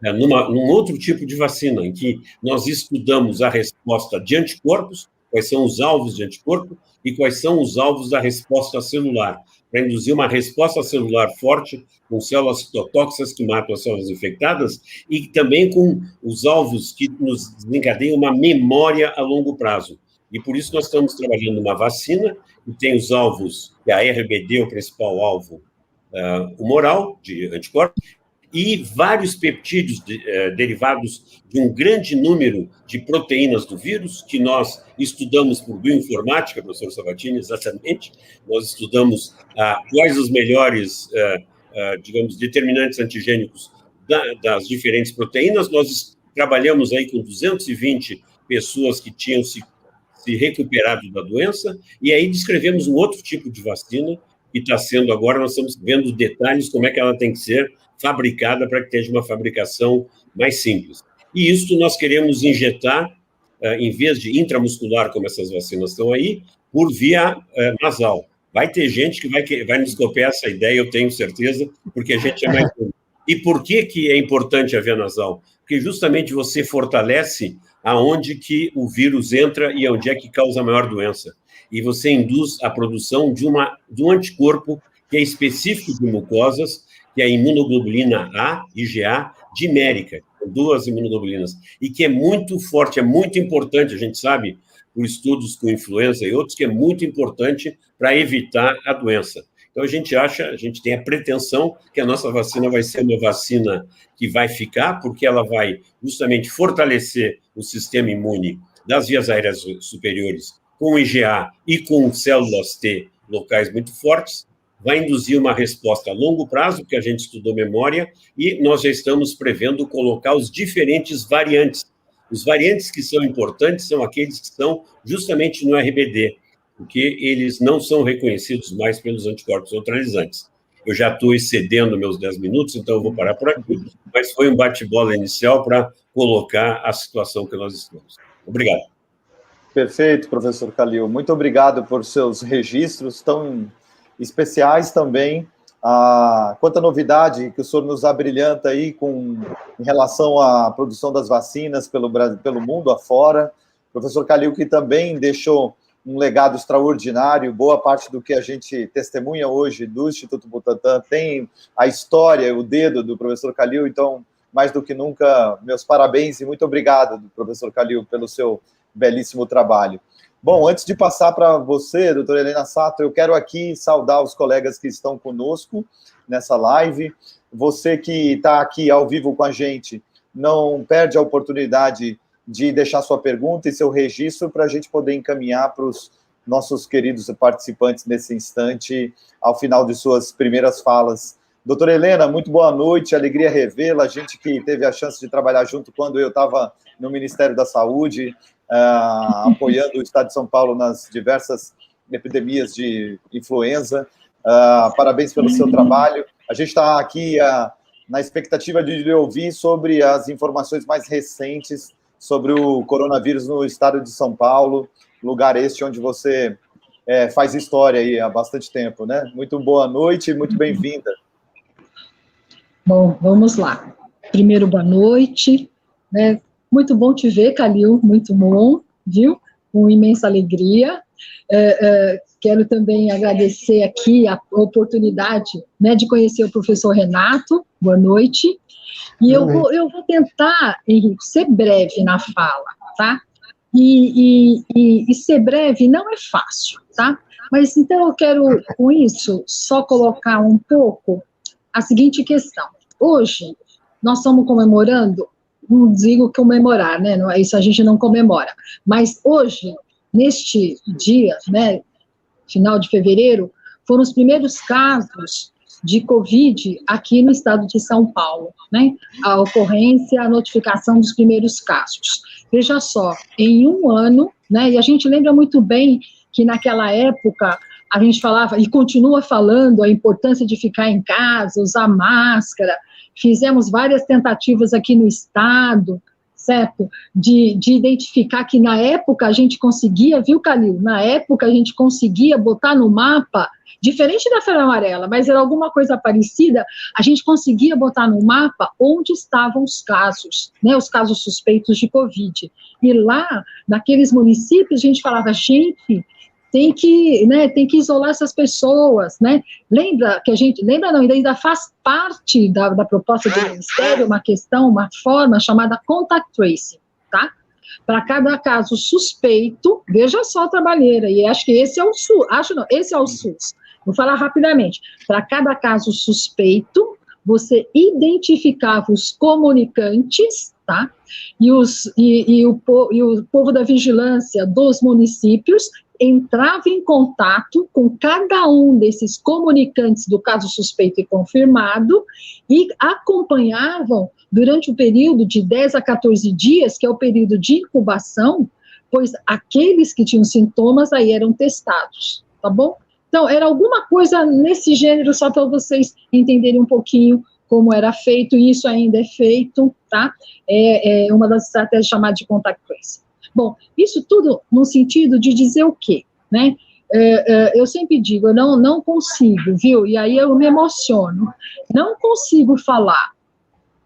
num outro tipo de vacina, em que nós estudamos a resposta de anticorpos, quais são os alvos de anticorpo e quais são os alvos da resposta celular, para induzir uma resposta celular forte com células citotóxicas que matam as células infectadas e também com os alvos que nos desencadeiam uma memória a longo prazo. E por isso nós estamos trabalhando uma vacina que tem os alvos, que a RBD, o principal alvo humoral de anticorpos, e vários peptídeos derivados de um grande número de proteínas do vírus, que nós estudamos por bioinformática, professor Sabatini, exatamente. Nós estudamos quais os melhores, digamos, determinantes antigênicos das diferentes proteínas. Nós trabalhamos aí com 220 pessoas que tinham se recuperado da doença, e aí descrevemos um outro tipo de vacina que está sendo agora, nós estamos vendo detalhes como é que ela tem que ser fabricada para que tenha uma fabricação mais simples. E isso nós queremos injetar, em vez de intramuscular, como essas vacinas estão aí, por via nasal. Vai ter gente que vai nos copiar essa ideia, eu tenho certeza, porque a gente é mais... E por que é importante a via nasal? Porque justamente você fortalece aonde que o vírus entra e onde é que causa a maior doença. E você induz a produção de um anticorpo que é específico de mucosas, que é a imunoglobulina A, IgA, dimérica, com 2 imunoglobulinas, e que é muito forte, é muito importante, a gente sabe, por estudos com influenza e outros, que é muito importante para evitar a doença. Então, a gente tem a pretensão que a nossa vacina vai ser uma vacina que vai ficar, porque ela vai justamente fortalecer o sistema imune das vias aéreas superiores com IgA e com células T locais muito fortes, vai induzir uma resposta a longo prazo, porque a gente estudou memória, e nós já estamos prevendo colocar os diferentes variantes. Os variantes que são importantes são aqueles que estão justamente no RBD, porque eles não são reconhecidos mais pelos anticorpos neutralizantes. Eu já estou excedendo meus 10 minutos, então eu vou parar por aqui, mas foi um bate-bola inicial para colocar a situação que nós estamos. Obrigado. Perfeito, professor Kalil. Muito obrigado por seus registros tão especiais também. Quanta novidade que o senhor nos abrilhanta aí em relação à produção das vacinas pelo mundo afora. Professor Kalil, que também deixou um legado extraordinário, boa parte do que a gente testemunha hoje do Instituto Butantan tem a história, o dedo do professor Kalil, então, mais do que nunca, meus parabéns e muito obrigado, professor Kalil, pelo seu belíssimo trabalho. Bom, antes de passar para você, doutora Helena Sato, eu quero aqui saudar os colegas que estão conosco nessa live. Você que está aqui ao vivo com a gente, não perde a oportunidade de deixar sua pergunta e seu registro para a gente poder encaminhar para os nossos queridos participantes nesse instante, ao final de suas primeiras falas. Doutora Helena, muito boa noite, alegria revê-la, a gente que teve a chance de trabalhar junto quando eu estava no Ministério da Saúde, apoiando o Estado de São Paulo nas diversas epidemias de influenza. Parabéns pelo seu trabalho. A gente está aqui na expectativa de lhe ouvir sobre as informações mais recentes sobre o coronavírus no estado de São Paulo, lugar este onde você faz história aí há bastante tempo, né? Muito boa noite e muito bem-vinda. Bom, vamos lá. Primeiro, boa noite, né? Muito bom te ver, Kalil, muito bom, viu? Com imensa alegria. Quero também agradecer aqui a oportunidade, né, de conhecer o professor Renato, boa noite. E eu vou tentar, Henrique, ser breve na fala, tá? E ser breve não é fácil, tá? Mas então eu quero, com isso, só colocar um pouco a seguinte questão. Hoje, nós estamos comemorando, não digo comemorar, né? Isso a gente não comemora. Mas hoje, neste dia, né, final de fevereiro, foram os primeiros casos de Covid aqui no estado de São Paulo, né? A ocorrência, a notificação dos primeiros casos. Veja só, em um ano, né? E a gente lembra muito bem que naquela época a gente falava, e continua falando, a importância de ficar em casa, usar máscara. Fizemos várias tentativas aqui no estado, certo? De identificar que na época a gente conseguia, viu, Kalil? Na época a gente conseguia botar no mapa, diferente da febre amarela, mas era alguma coisa parecida, a gente conseguia botar no mapa onde estavam os casos, né? Os casos suspeitos de Covid. E lá, naqueles municípios, a gente falava, gente, tem que isolar essas pessoas, né? Lembra não, ainda faz parte da proposta do Ministério uma questão, uma forma chamada contact tracing, tá? Para cada caso suspeito, veja só a trabalheira, e acho que esse é o SUS, esse é o SUS. Vou falar rapidamente. Para cada caso suspeito, você identificava os comunicantes, tá? E o povo da vigilância dos municípios entrava em contato com cada um desses comunicantes do caso suspeito e confirmado e acompanhavam durante o período de 10 a 14 dias, que é o período de incubação, pois aqueles que tinham sintomas aí eram testados, tá bom? Então, era alguma coisa nesse gênero, só para vocês entenderem um pouquinho como era feito, e isso ainda é feito, tá? É uma das estratégias chamadas de contact tracing. Bom, isso tudo no sentido de dizer o quê, né? Eu sempre digo, eu não consigo, viu? E aí eu me emociono. Não consigo falar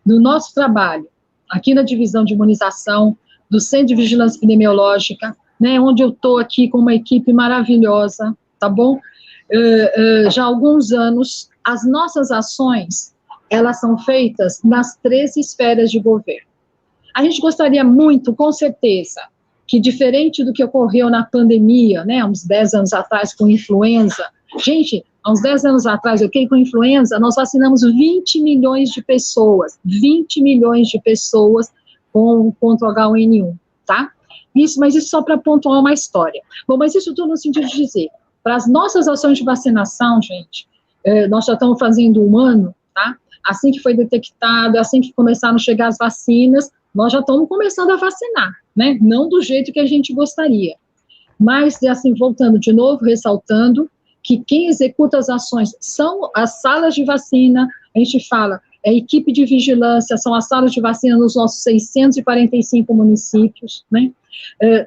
do nosso trabalho aqui na divisão de imunização, do Centro de Vigilância Epidemiológica, né? Onde eu estou aqui com uma equipe maravilhosa, tá bom? Já há alguns anos, as nossas ações, elas são feitas nas 3 esferas de governo. A gente gostaria muito, com certeza, que diferente do que ocorreu na pandemia, né, uns 10 anos atrás com influenza, gente, há uns 10 anos atrás, ok, com influenza, nós vacinamos 20 milhões de pessoas, 20 milhões de pessoas contra o H1N1, tá? Mas isso só para pontuar uma história. Bom, mas isso tudo no sentido de dizer, para as nossas ações de vacinação, gente, nós já estamos fazendo 1 ano, tá? Assim que foi detectado, assim que começaram a chegar as vacinas, nós já estamos começando a vacinar, né? Não do jeito que a gente gostaria. Mas, assim, voltando de novo, ressaltando que quem executa as ações são as salas de vacina, a gente fala, a equipe de vigilância, são as salas de vacina nos nossos 645 municípios, né?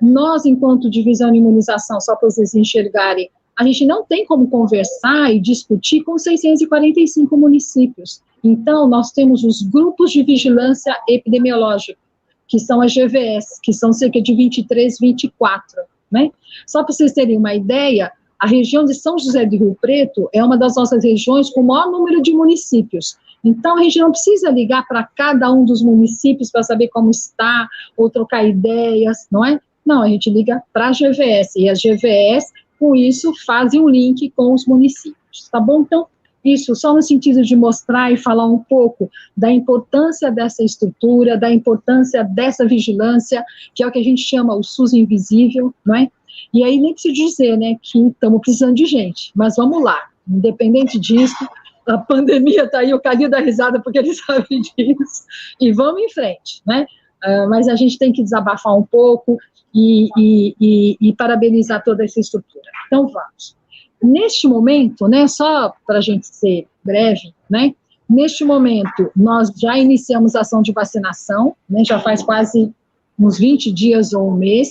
Nós, enquanto divisão de imunização, só para vocês enxergarem, a gente não tem como conversar e discutir com 645 municípios. Então, nós temos os grupos de vigilância epidemiológica, que são as GVS, que são cerca de 23, 24, né? Só para vocês terem uma ideia, a região de São José do Rio Preto é uma das nossas regiões com o maior número de municípios. Então, a gente não precisa ligar para cada um dos municípios para saber como está, ou trocar ideias, não é? Não, a gente liga para a GVS, e as GVS, com isso, fazem um link com os municípios, tá bom? Então, isso só no sentido de mostrar e falar um pouco da importância dessa estrutura, da importância dessa vigilância, que é o que a gente chama o SUS invisível, não é? E aí nem preciso dizer, né, que estamos precisando de gente, mas vamos lá, independente disso, a pandemia está aí, o Calil dá risada porque ele sabe disso, e vamos em frente, né? Mas a gente tem que desabafar um pouco e parabenizar toda essa estrutura. Então, vamos. Neste momento, né, só para a gente ser breve, né, neste momento, nós já iniciamos a ação de vacinação, né, já faz quase uns 20 dias ou 1 mês,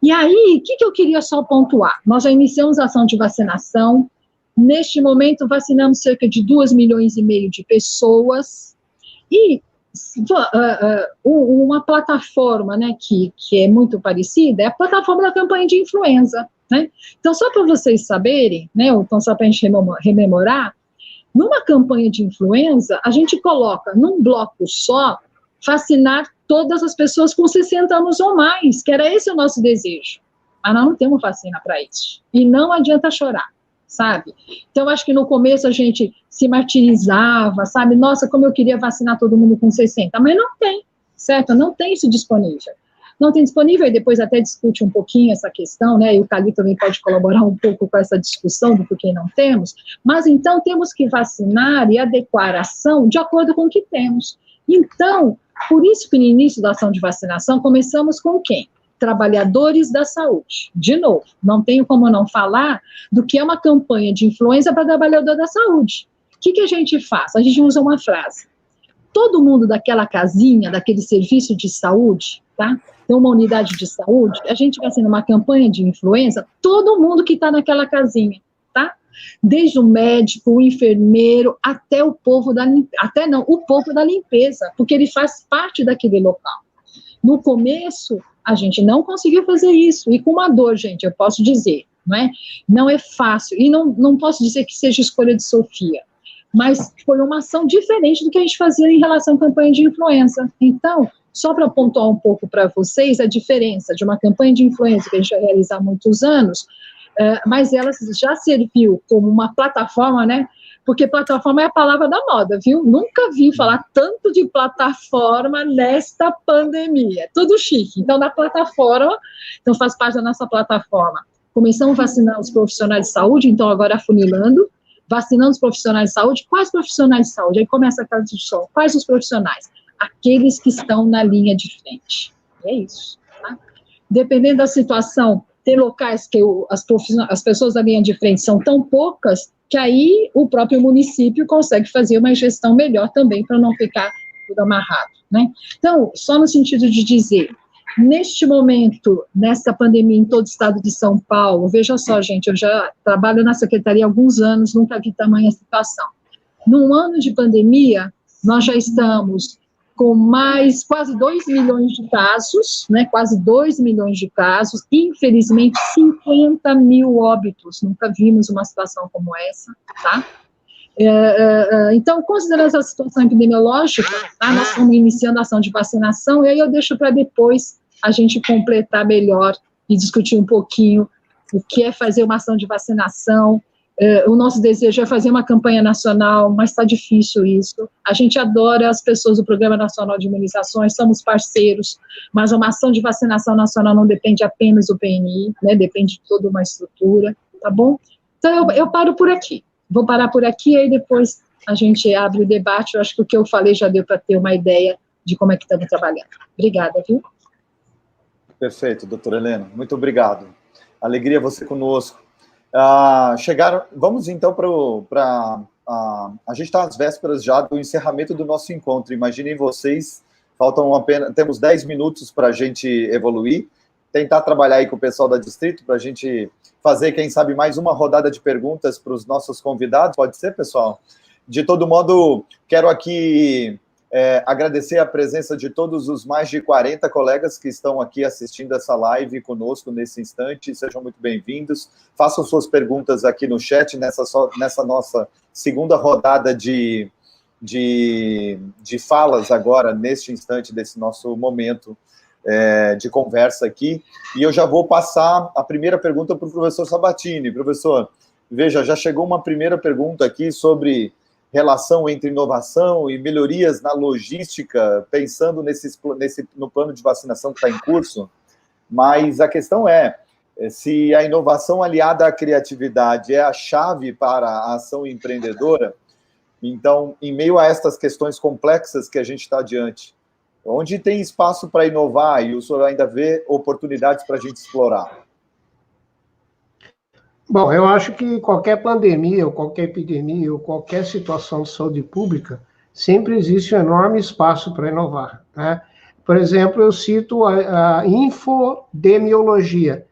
e aí, o que eu queria só pontuar? Nós já iniciamos a ação de vacinação, neste momento vacinamos cerca de 2,5 milhões de pessoas, e uma plataforma, né, que é muito parecida, é a plataforma da campanha de influenza, né? Então, só para vocês saberem, né, então só para a gente rememorar, numa campanha de influenza, a gente coloca num bloco só, vacinar todas as pessoas com 60 anos ou mais, que era esse o nosso desejo. Mas nós não temos vacina para isso. E não adianta chorar, sabe? Então, acho que no começo a gente se martirizava, sabe? Nossa, como eu queria vacinar todo mundo com 60. Mas não tem, certo? Não tem isso disponível. Não tem disponível, e depois até discute um pouquinho essa questão, né, e o Calil também pode colaborar um pouco com essa discussão do porquê não temos, mas então temos que vacinar e adequar a ação de acordo com o que temos. Então, por isso que no início da ação de vacinação, começamos com quem? Trabalhadores da saúde. De novo, não tenho como não falar do que é uma campanha de influenza para trabalhador da saúde. O que a gente faz? A gente usa uma frase. Todo mundo daquela casinha, daquele serviço de saúde, tá? Tem uma unidade de saúde, a gente vai sendo uma campanha de influenza, todo mundo que está naquela casinha, tá? Desde o médico, o enfermeiro, até o povo da limpeza, o povo da limpeza, porque ele faz parte daquele local. No começo, a gente não conseguiu fazer isso, e com uma dor, gente, eu posso dizer, não é? Não é fácil, e não posso dizer que seja escolha de Sofia, mas foi uma ação diferente do que a gente fazia em relação à campanha de influenza. Então, só para pontuar um pouco para vocês a diferença de uma campanha de influenza que a gente vai realizar há muitos anos, mas ela já serviu como uma plataforma, né? Porque plataforma é a palavra da moda, viu? Nunca vi falar tanto de plataforma nesta pandemia. Tudo chique. Então, na plataforma, então faz parte da nossa plataforma Começamos a vacinar os profissionais de saúde, então agora afunilando, vacinando os profissionais de saúde. Quais profissionais de saúde? Aí começa a casa de som. Quais os profissionais? Aqueles que estão na linha de frente. É isso, tá? Dependendo da situação, tem locais que as pessoas da linha de frente são tão poucas que aí o próprio município consegue fazer uma gestão melhor também para não ficar tudo amarrado, né? Então, só no sentido de dizer, neste momento, nessa pandemia em todo o estado de São Paulo, veja só, gente, eu já trabalho na secretaria há alguns anos, nunca vi tamanha situação. Num ano de pandemia, nós já estamos com mais quase 2 milhões de casos, né, quase 2 milhões de casos, infelizmente 50 mil óbitos, nunca vimos uma situação como essa, tá? Então, considerando essa situação epidemiológica, tá, nós estamos iniciando a ação de vacinação, e aí eu deixo para depois a gente completar melhor e discutir um pouquinho o que é fazer uma ação de vacinação. O nosso desejo é fazer uma campanha nacional, mas está difícil isso. A gente adora as pessoas do Programa Nacional de Imunizações, somos parceiros, mas uma ação de vacinação nacional não depende apenas do PNI, né, depende de toda uma estrutura, tá bom? Então, eu paro por aqui. Vou parar por aqui, e aí depois a gente abre o debate. Eu acho que o que eu falei já deu para ter uma ideia de como é que estamos trabalhando. Obrigada, viu? Perfeito, doutora Helena. Muito obrigado. Alegria você conosco. Vamos então para... a gente está às vésperas já do encerramento do nosso encontro. Imaginem vocês, temos 10 minutos para a gente evoluir, tentar trabalhar aí com o pessoal da Distrito para a gente fazer, quem sabe, mais uma rodada de perguntas para os nossos convidados. Pode ser, pessoal? De todo modo, quero aqui agradecer a presença de todos os mais de 40 colegas que estão aqui assistindo essa live conosco nesse instante. Sejam muito bem-vindos. Façam suas perguntas aqui no chat, nessa nossa segunda rodada de falas agora, neste instante, desse nosso momento de conversa aqui. E eu já vou passar a primeira pergunta para o professor Sabatini. Professor, veja, já chegou uma primeira pergunta aqui sobre relação entre inovação e melhorias na logística, pensando no plano de vacinação que está em curso, mas a questão é se a inovação aliada à criatividade é a chave para a ação empreendedora. Então, em meio a estas questões complexas que a gente está diante, onde tem espaço para inovar e o senhor ainda vê oportunidades para a gente explorar? Bom, eu acho que qualquer pandemia, ou qualquer epidemia, ou qualquer situação de saúde pública, sempre existe um enorme espaço para inovar, né? Por exemplo, eu cito a infodemiologia,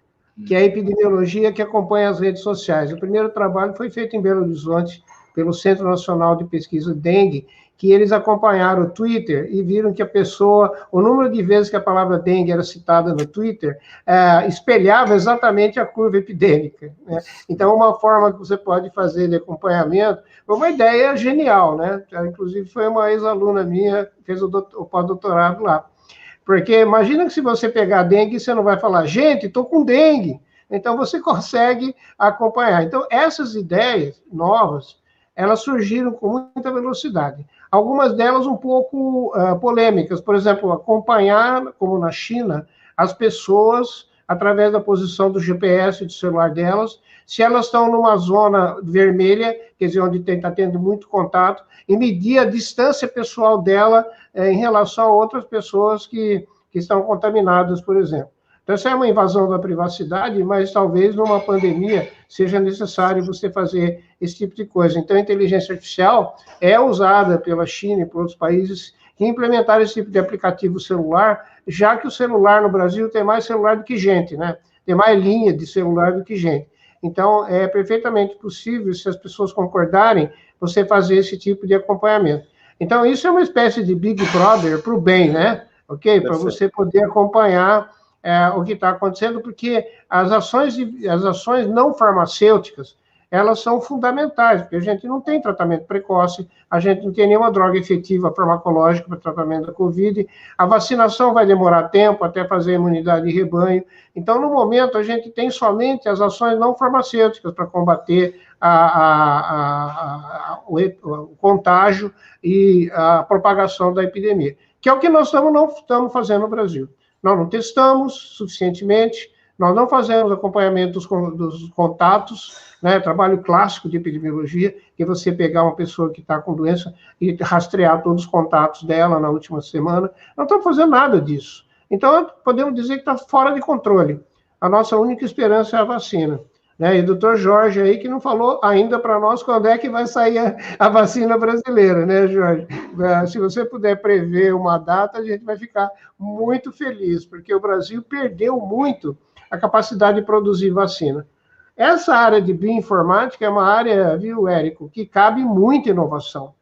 que é a epidemiologia que acompanha as redes sociais. O primeiro trabalho foi feito em Belo Horizonte, pelo Centro Nacional de Pesquisa Dengue, que eles acompanharam o Twitter e viram que o número de vezes que a palavra dengue era citada no Twitter, espelhava exatamente a curva epidêmica, né? Então, uma forma que você pode fazer de acompanhamento, foi uma ideia genial, né? Inclusive, foi uma ex-aluna minha que fez o pós-doutorado lá. Porque imagina que se você pegar dengue, você não vai falar, gente, estou com dengue. Então, você consegue acompanhar. Então, essas ideias novas, elas surgiram com muita velocidade. Algumas delas um pouco polêmicas, por exemplo, acompanhar, como na China, as pessoas através da posição do GPS do celular delas, se elas estão numa zona vermelha, quer dizer, onde está tendo muito contato, e medir a distância pessoal dela em relação a outras pessoas que estão contaminadas, por exemplo. Então, isso é uma invasão da privacidade, mas talvez numa pandemia seja necessário você fazer esse tipo de coisa. Então, a inteligência artificial é usada pela China e por outros países que implementaram esse tipo de aplicativo celular, já que o celular no Brasil tem mais celular do que gente, né? Tem mais linha de celular do que gente. Então, é perfeitamente possível, se as pessoas concordarem, você fazer esse tipo de acompanhamento. Então, isso é uma espécie de Big Brother para o bem, né? Ok? Para você poder acompanhar o que está acontecendo, porque as ações não farmacêuticas, elas são fundamentais, porque a gente não tem tratamento precoce, a gente não tem nenhuma droga efetiva farmacológica para tratamento da Covid, a vacinação vai demorar tempo até fazer a imunidade de rebanho. Então, no momento, a gente tem somente as ações não farmacêuticas para combater o contágio e a propagação da epidemia, que é o que nós não estamos fazendo no Brasil. Nós não testamos suficientemente, Nós não fazemos acompanhamento dos contatos, né, trabalho clássico de epidemiologia, que é você pegar uma pessoa que está com doença e rastrear todos os contatos dela na última semana. Não estamos fazendo nada disso. Então, podemos dizer que está fora de controle. A nossa única esperança é a vacina. Né? E o doutor Jorge aí, que não falou ainda para nós quando é que vai sair a vacina brasileira, né, Jorge? Se você puder prever uma data, a gente vai ficar muito feliz, porque o Brasil perdeu muito a capacidade de produzir vacina. Essa área de bioinformática é uma área, viu, Érico, que cabe muita inovação.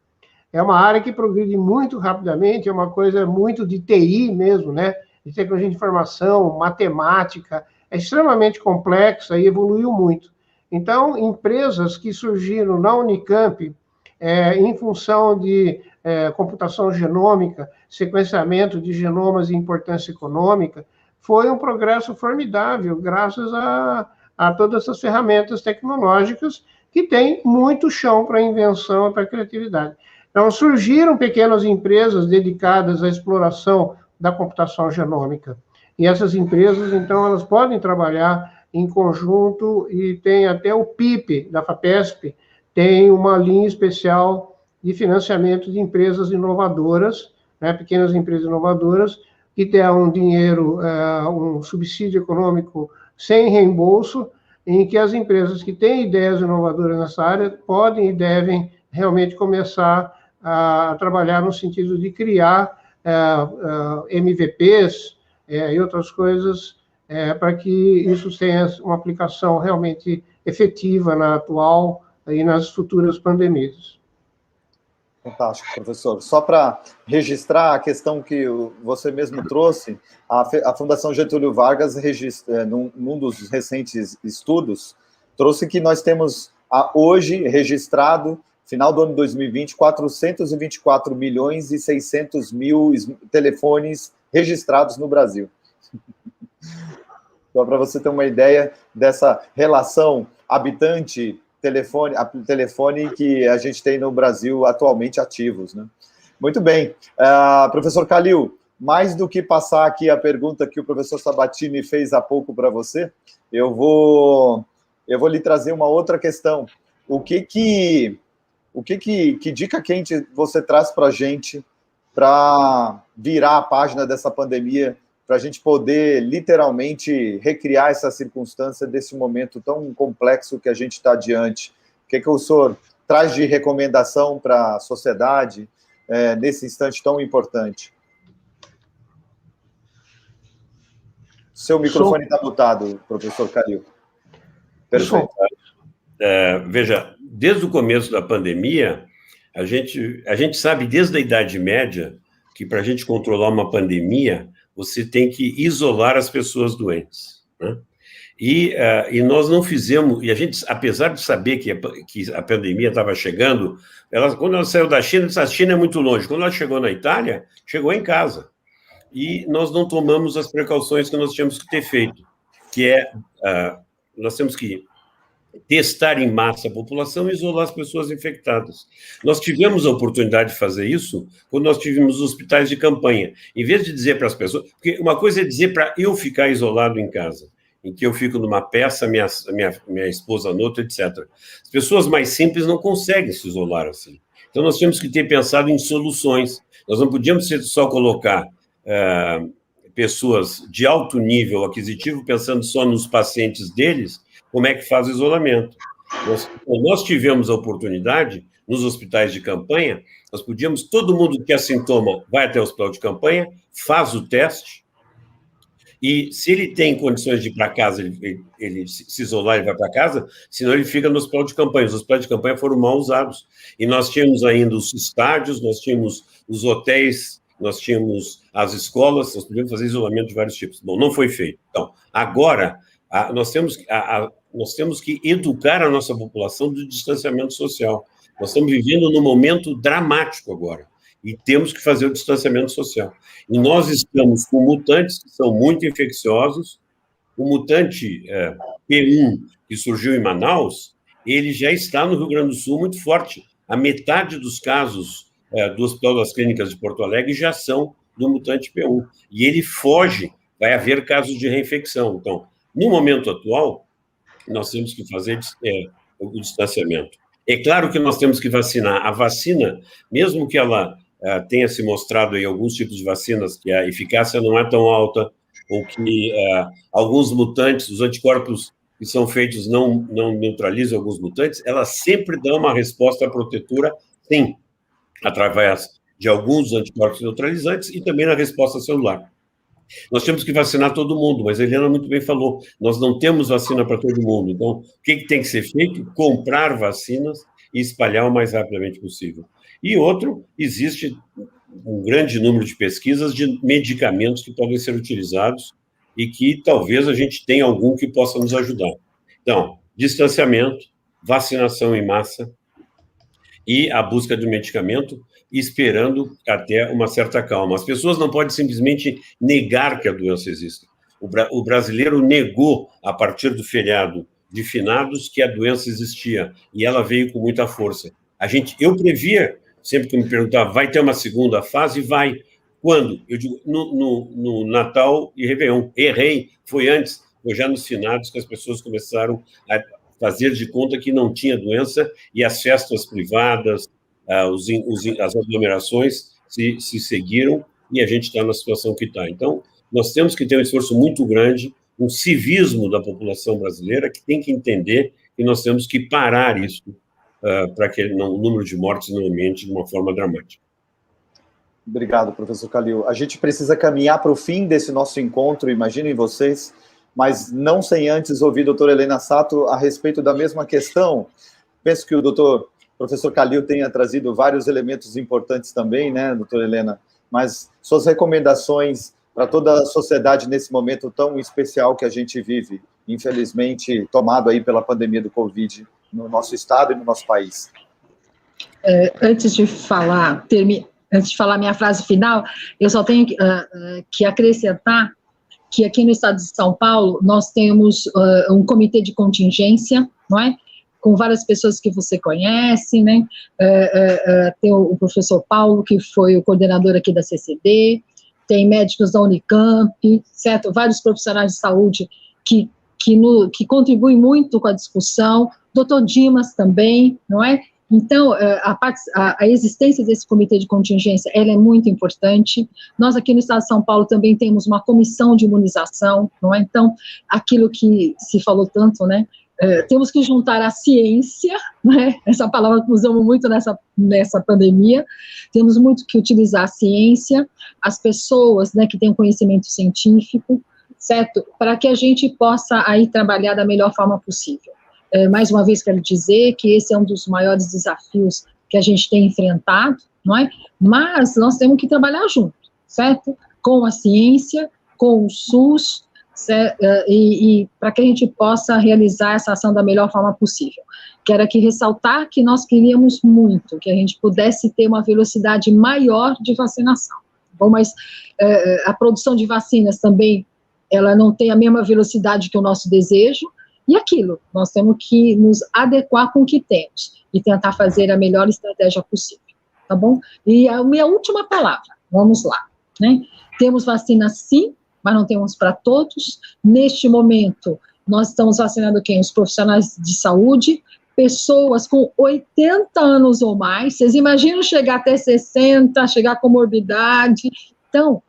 É uma área que progride muito rapidamente, é uma coisa muito de TI mesmo, né? De tecnologia de informação, matemática, é extremamente complexa e evoluiu muito. Então, empresas que surgiram na Unicamp, em função de computação genômica, sequenciamento de genomas de importância econômica, foi um progresso formidável, graças a todas essas ferramentas tecnológicas que têm muito chão para invenção e para criatividade. Então, surgiram pequenas empresas dedicadas à exploração da computação genômica. E essas empresas, então, elas podem trabalhar em conjunto e tem até o PIP, da FAPESP, tem uma linha especial de financiamento de empresas inovadoras, né, pequenas empresas inovadoras, que dão um dinheiro, um subsídio econômico sem reembolso, em que as empresas que têm ideias inovadoras nessa área podem e devem realmente começar a trabalhar no sentido de criar MVPs e outras coisas para que isso tenha uma aplicação realmente efetiva na atual e nas futuras pandemias. Fantástico, professor. Só para registrar a questão que você mesmo trouxe, a Fundação Getúlio Vargas, num dos recentes estudos, trouxe que nós temos hoje registrado, final do ano 2020, 424 milhões e 600 mil telefones registrados no Brasil. Só para você ter uma ideia dessa relação habitante-telefone que a gente tem no Brasil atualmente ativos, né? Muito bem. Professor Kalil, mais do que passar aqui a pergunta que o professor Sabatini fez há pouco para você, eu vou lhe trazer uma outra questão. Que dica quente você traz para a gente para virar a página dessa pandemia, para a gente poder literalmente recriar essa circunstância desse momento tão complexo que a gente está diante? O que o senhor traz de recomendação para a sociedade nesse instante tão importante? Seu microfone está mutado, professor Kalil. Perfeito. Veja, desde o começo da pandemia, a gente sabe desde a Idade Média que para a gente controlar uma pandemia, você tem que isolar as pessoas doentes, né? E nós não fizemos, e a gente, apesar de saber que a pandemia estava chegando, quando ela saiu da China, a China é muito longe. Quando ela chegou na Itália, chegou em casa. E nós não tomamos as precauções que nós tínhamos que ter feito, que nós temos que testar em massa a população e isolar as pessoas infectadas. Nós tivemos a oportunidade de fazer isso quando nós tivemos hospitais de campanha. Em vez de dizer para as pessoas... Porque uma coisa é dizer para eu ficar isolado em casa, em que eu fico numa peça, minha esposa noutra, etc. As pessoas mais simples não conseguem se isolar assim. Então, nós temos que ter pensado em soluções. Nós não podíamos só colocar pessoas de alto nível aquisitivo, pensando só nos pacientes deles, como é que faz o isolamento. Nós tivemos a oportunidade, nos hospitais de campanha, nós podíamos, todo mundo que é sintoma vai até o hospital de campanha, faz o teste, e se ele tem condições de ir para casa, ele se isolar e vai para casa, senão ele fica no hospital de campanha. Os hospitais de campanha foram mal usados. E nós tínhamos ainda os estádios, nós tínhamos os hotéis, nós tínhamos as escolas, nós podíamos fazer isolamento de vários tipos. Bom, não foi feito. Então, agora, nós temos que educar a nossa população do distanciamento social. Nós estamos vivendo num momento dramático agora, e temos que fazer o distanciamento social. E nós estamos com mutantes que são muito infecciosos. O mutante P1, que surgiu em Manaus, ele já está no Rio Grande do Sul muito forte. A metade dos casos do Hospital das Clínicas de Porto Alegre já são do mutante P1. E ele foge, vai haver casos de reinfecção. Então, No momento atual, nós temos que fazer o distanciamento. É claro que nós temos que vacinar. A vacina, mesmo que ela tenha se mostrado em alguns tipos de vacinas que a eficácia não é tão alta, ou que alguns mutantes, os anticorpos que são feitos não neutralizam alguns mutantes, ela sempre dá uma resposta protetora, sim, através de alguns anticorpos neutralizantes e também na resposta celular. Nós temos que vacinar todo mundo, mas a Helena muito bem falou, nós não temos vacina para todo mundo. Então, o que tem que ser feito? Comprar vacinas e espalhar o mais rapidamente possível. E outro, existe um grande número de pesquisas de medicamentos que podem ser utilizados e que talvez a gente tenha algum que possa nos ajudar. Então, distanciamento, vacinação em massa e a busca de medicamento, esperando até uma certa calma. As pessoas não podem simplesmente negar que a doença existe. O brasileiro negou, a partir do feriado de finados, que a doença existia, e ela veio com muita força. Eu previa, sempre que me perguntava, vai ter uma segunda fase? Vai. Quando? Eu digo, no Natal e Réveillon. Errei, foi antes, foi já nos finados que as pessoas começaram a fazer de conta que não tinha doença, e as festas privadas, as aglomerações se seguiram, e a gente está na situação que está. Então, nós temos que ter um esforço muito grande, um civismo da população brasileira, que tem que entender que nós temos que parar isso para que o número de mortes não aumente de uma forma dramática. Obrigado, professor Calil. A gente precisa caminhar para o fim desse nosso encontro, imaginem vocês, mas não sem antes ouvir a doutora Helena Sato a respeito da mesma questão. Penso que o professor Calil tenha trazido vários elementos importantes também, né, doutora Helena? Mas suas recomendações para toda a sociedade nesse momento tão especial que a gente vive, infelizmente tomado aí pela pandemia do Covid no nosso estado e no nosso país. Antes de falar minha frase final, eu só tenho que acrescentar que aqui no estado de São Paulo nós temos um comitê de contingência, não é? Com várias pessoas que você conhece, né? Tem o professor Paulo, que foi o coordenador aqui da CCD, tem médicos da Unicamp, certo? Vários profissionais de saúde que contribuem muito com a discussão, doutor Dimas também, não é? Então, a existência desse comitê de contingência, ela é muito importante. Nós aqui no estado de São Paulo também temos uma comissão de imunização, não é? Então, aquilo que se falou tanto, né? Temos que juntar a ciência, né? Essa palavra que usamos muito nessa pandemia, temos muito que utilizar a ciência, as pessoas, né, que têm um conhecimento científico, certo? Para que a gente possa aí trabalhar da melhor forma possível. Mais uma vez quero dizer que esse é um dos maiores desafios que a gente tem enfrentado, não é? Mas nós temos que trabalhar junto, certo? Com a ciência, com o SUS, e para que a gente possa realizar essa ação da melhor forma possível. Quero aqui ressaltar que nós queríamos muito que a gente pudesse ter uma velocidade maior de vacinação. Bom, mas a produção de vacinas também, ela não tem a mesma velocidade que o nosso desejo, e aquilo, nós temos que nos adequar com o que temos e tentar fazer a melhor estratégia possível, tá bom? E a minha última palavra, vamos lá, né? Temos vacina sim, mas não temos para todos. Neste momento, nós estamos vacinando quem? Os profissionais de saúde, pessoas com 80 anos ou mais. Vocês imaginam chegar até 60, chegar com morbidade? Então,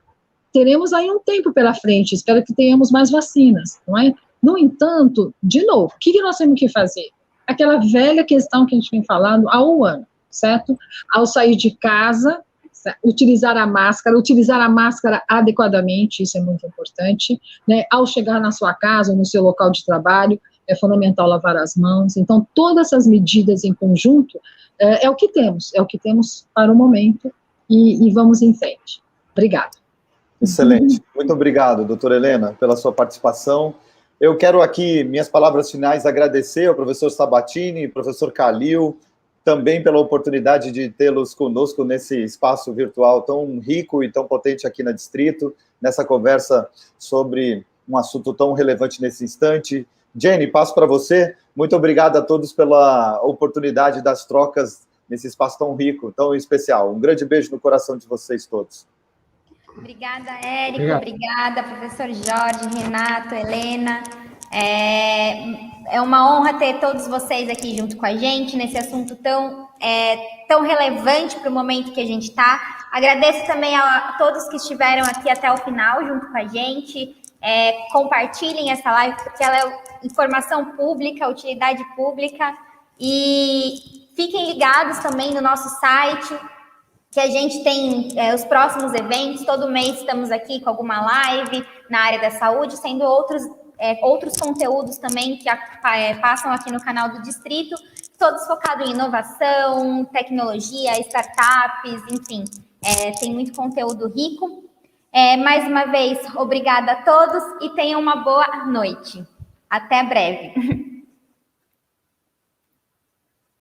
teremos aí um tempo pela frente, espero que tenhamos mais vacinas, não é? No entanto, de novo, o que nós temos que fazer? Aquela velha questão que a gente vem falando há um ano, certo? Ao sair de casa, utilizar a máscara adequadamente, isso é muito importante, né? Ao chegar na sua casa, no seu local de trabalho, é fundamental lavar as mãos. Então, todas essas medidas em conjunto é o que temos para o momento, e vamos em frente. Obrigada. Excelente. Muito obrigado, doutora Helena, pela sua participação. Eu quero aqui, minhas palavras finais, agradecer ao professor Sabatini, professor Calil, também pela oportunidade de tê-los conosco nesse espaço virtual tão rico e tão potente aqui na Distrito, nessa conversa sobre um assunto tão relevante nesse instante. Jenny, passo para você. Muito obrigado a todos pela oportunidade das trocas nesse espaço tão rico, tão especial. Um grande beijo no coração de vocês todos. Obrigada, Érico. Obrigada, professor Jorge, Renato, Helena. É uma honra ter todos vocês aqui junto com a gente nesse assunto tão relevante para o momento que a gente está. Agradeço também a todos que estiveram aqui até o final junto com a gente. Compartilhem essa live, porque ela é informação pública, utilidade pública. E fiquem ligados também no nosso site, que a gente tem os próximos eventos. Todo mês estamos aqui com alguma live na área da saúde, sendo outros conteúdos também que passam aqui no canal do Distrito, todos focados em inovação, tecnologia, startups, enfim, tem muito conteúdo rico. Mais uma vez, obrigada a todos e tenham uma boa noite. Até breve.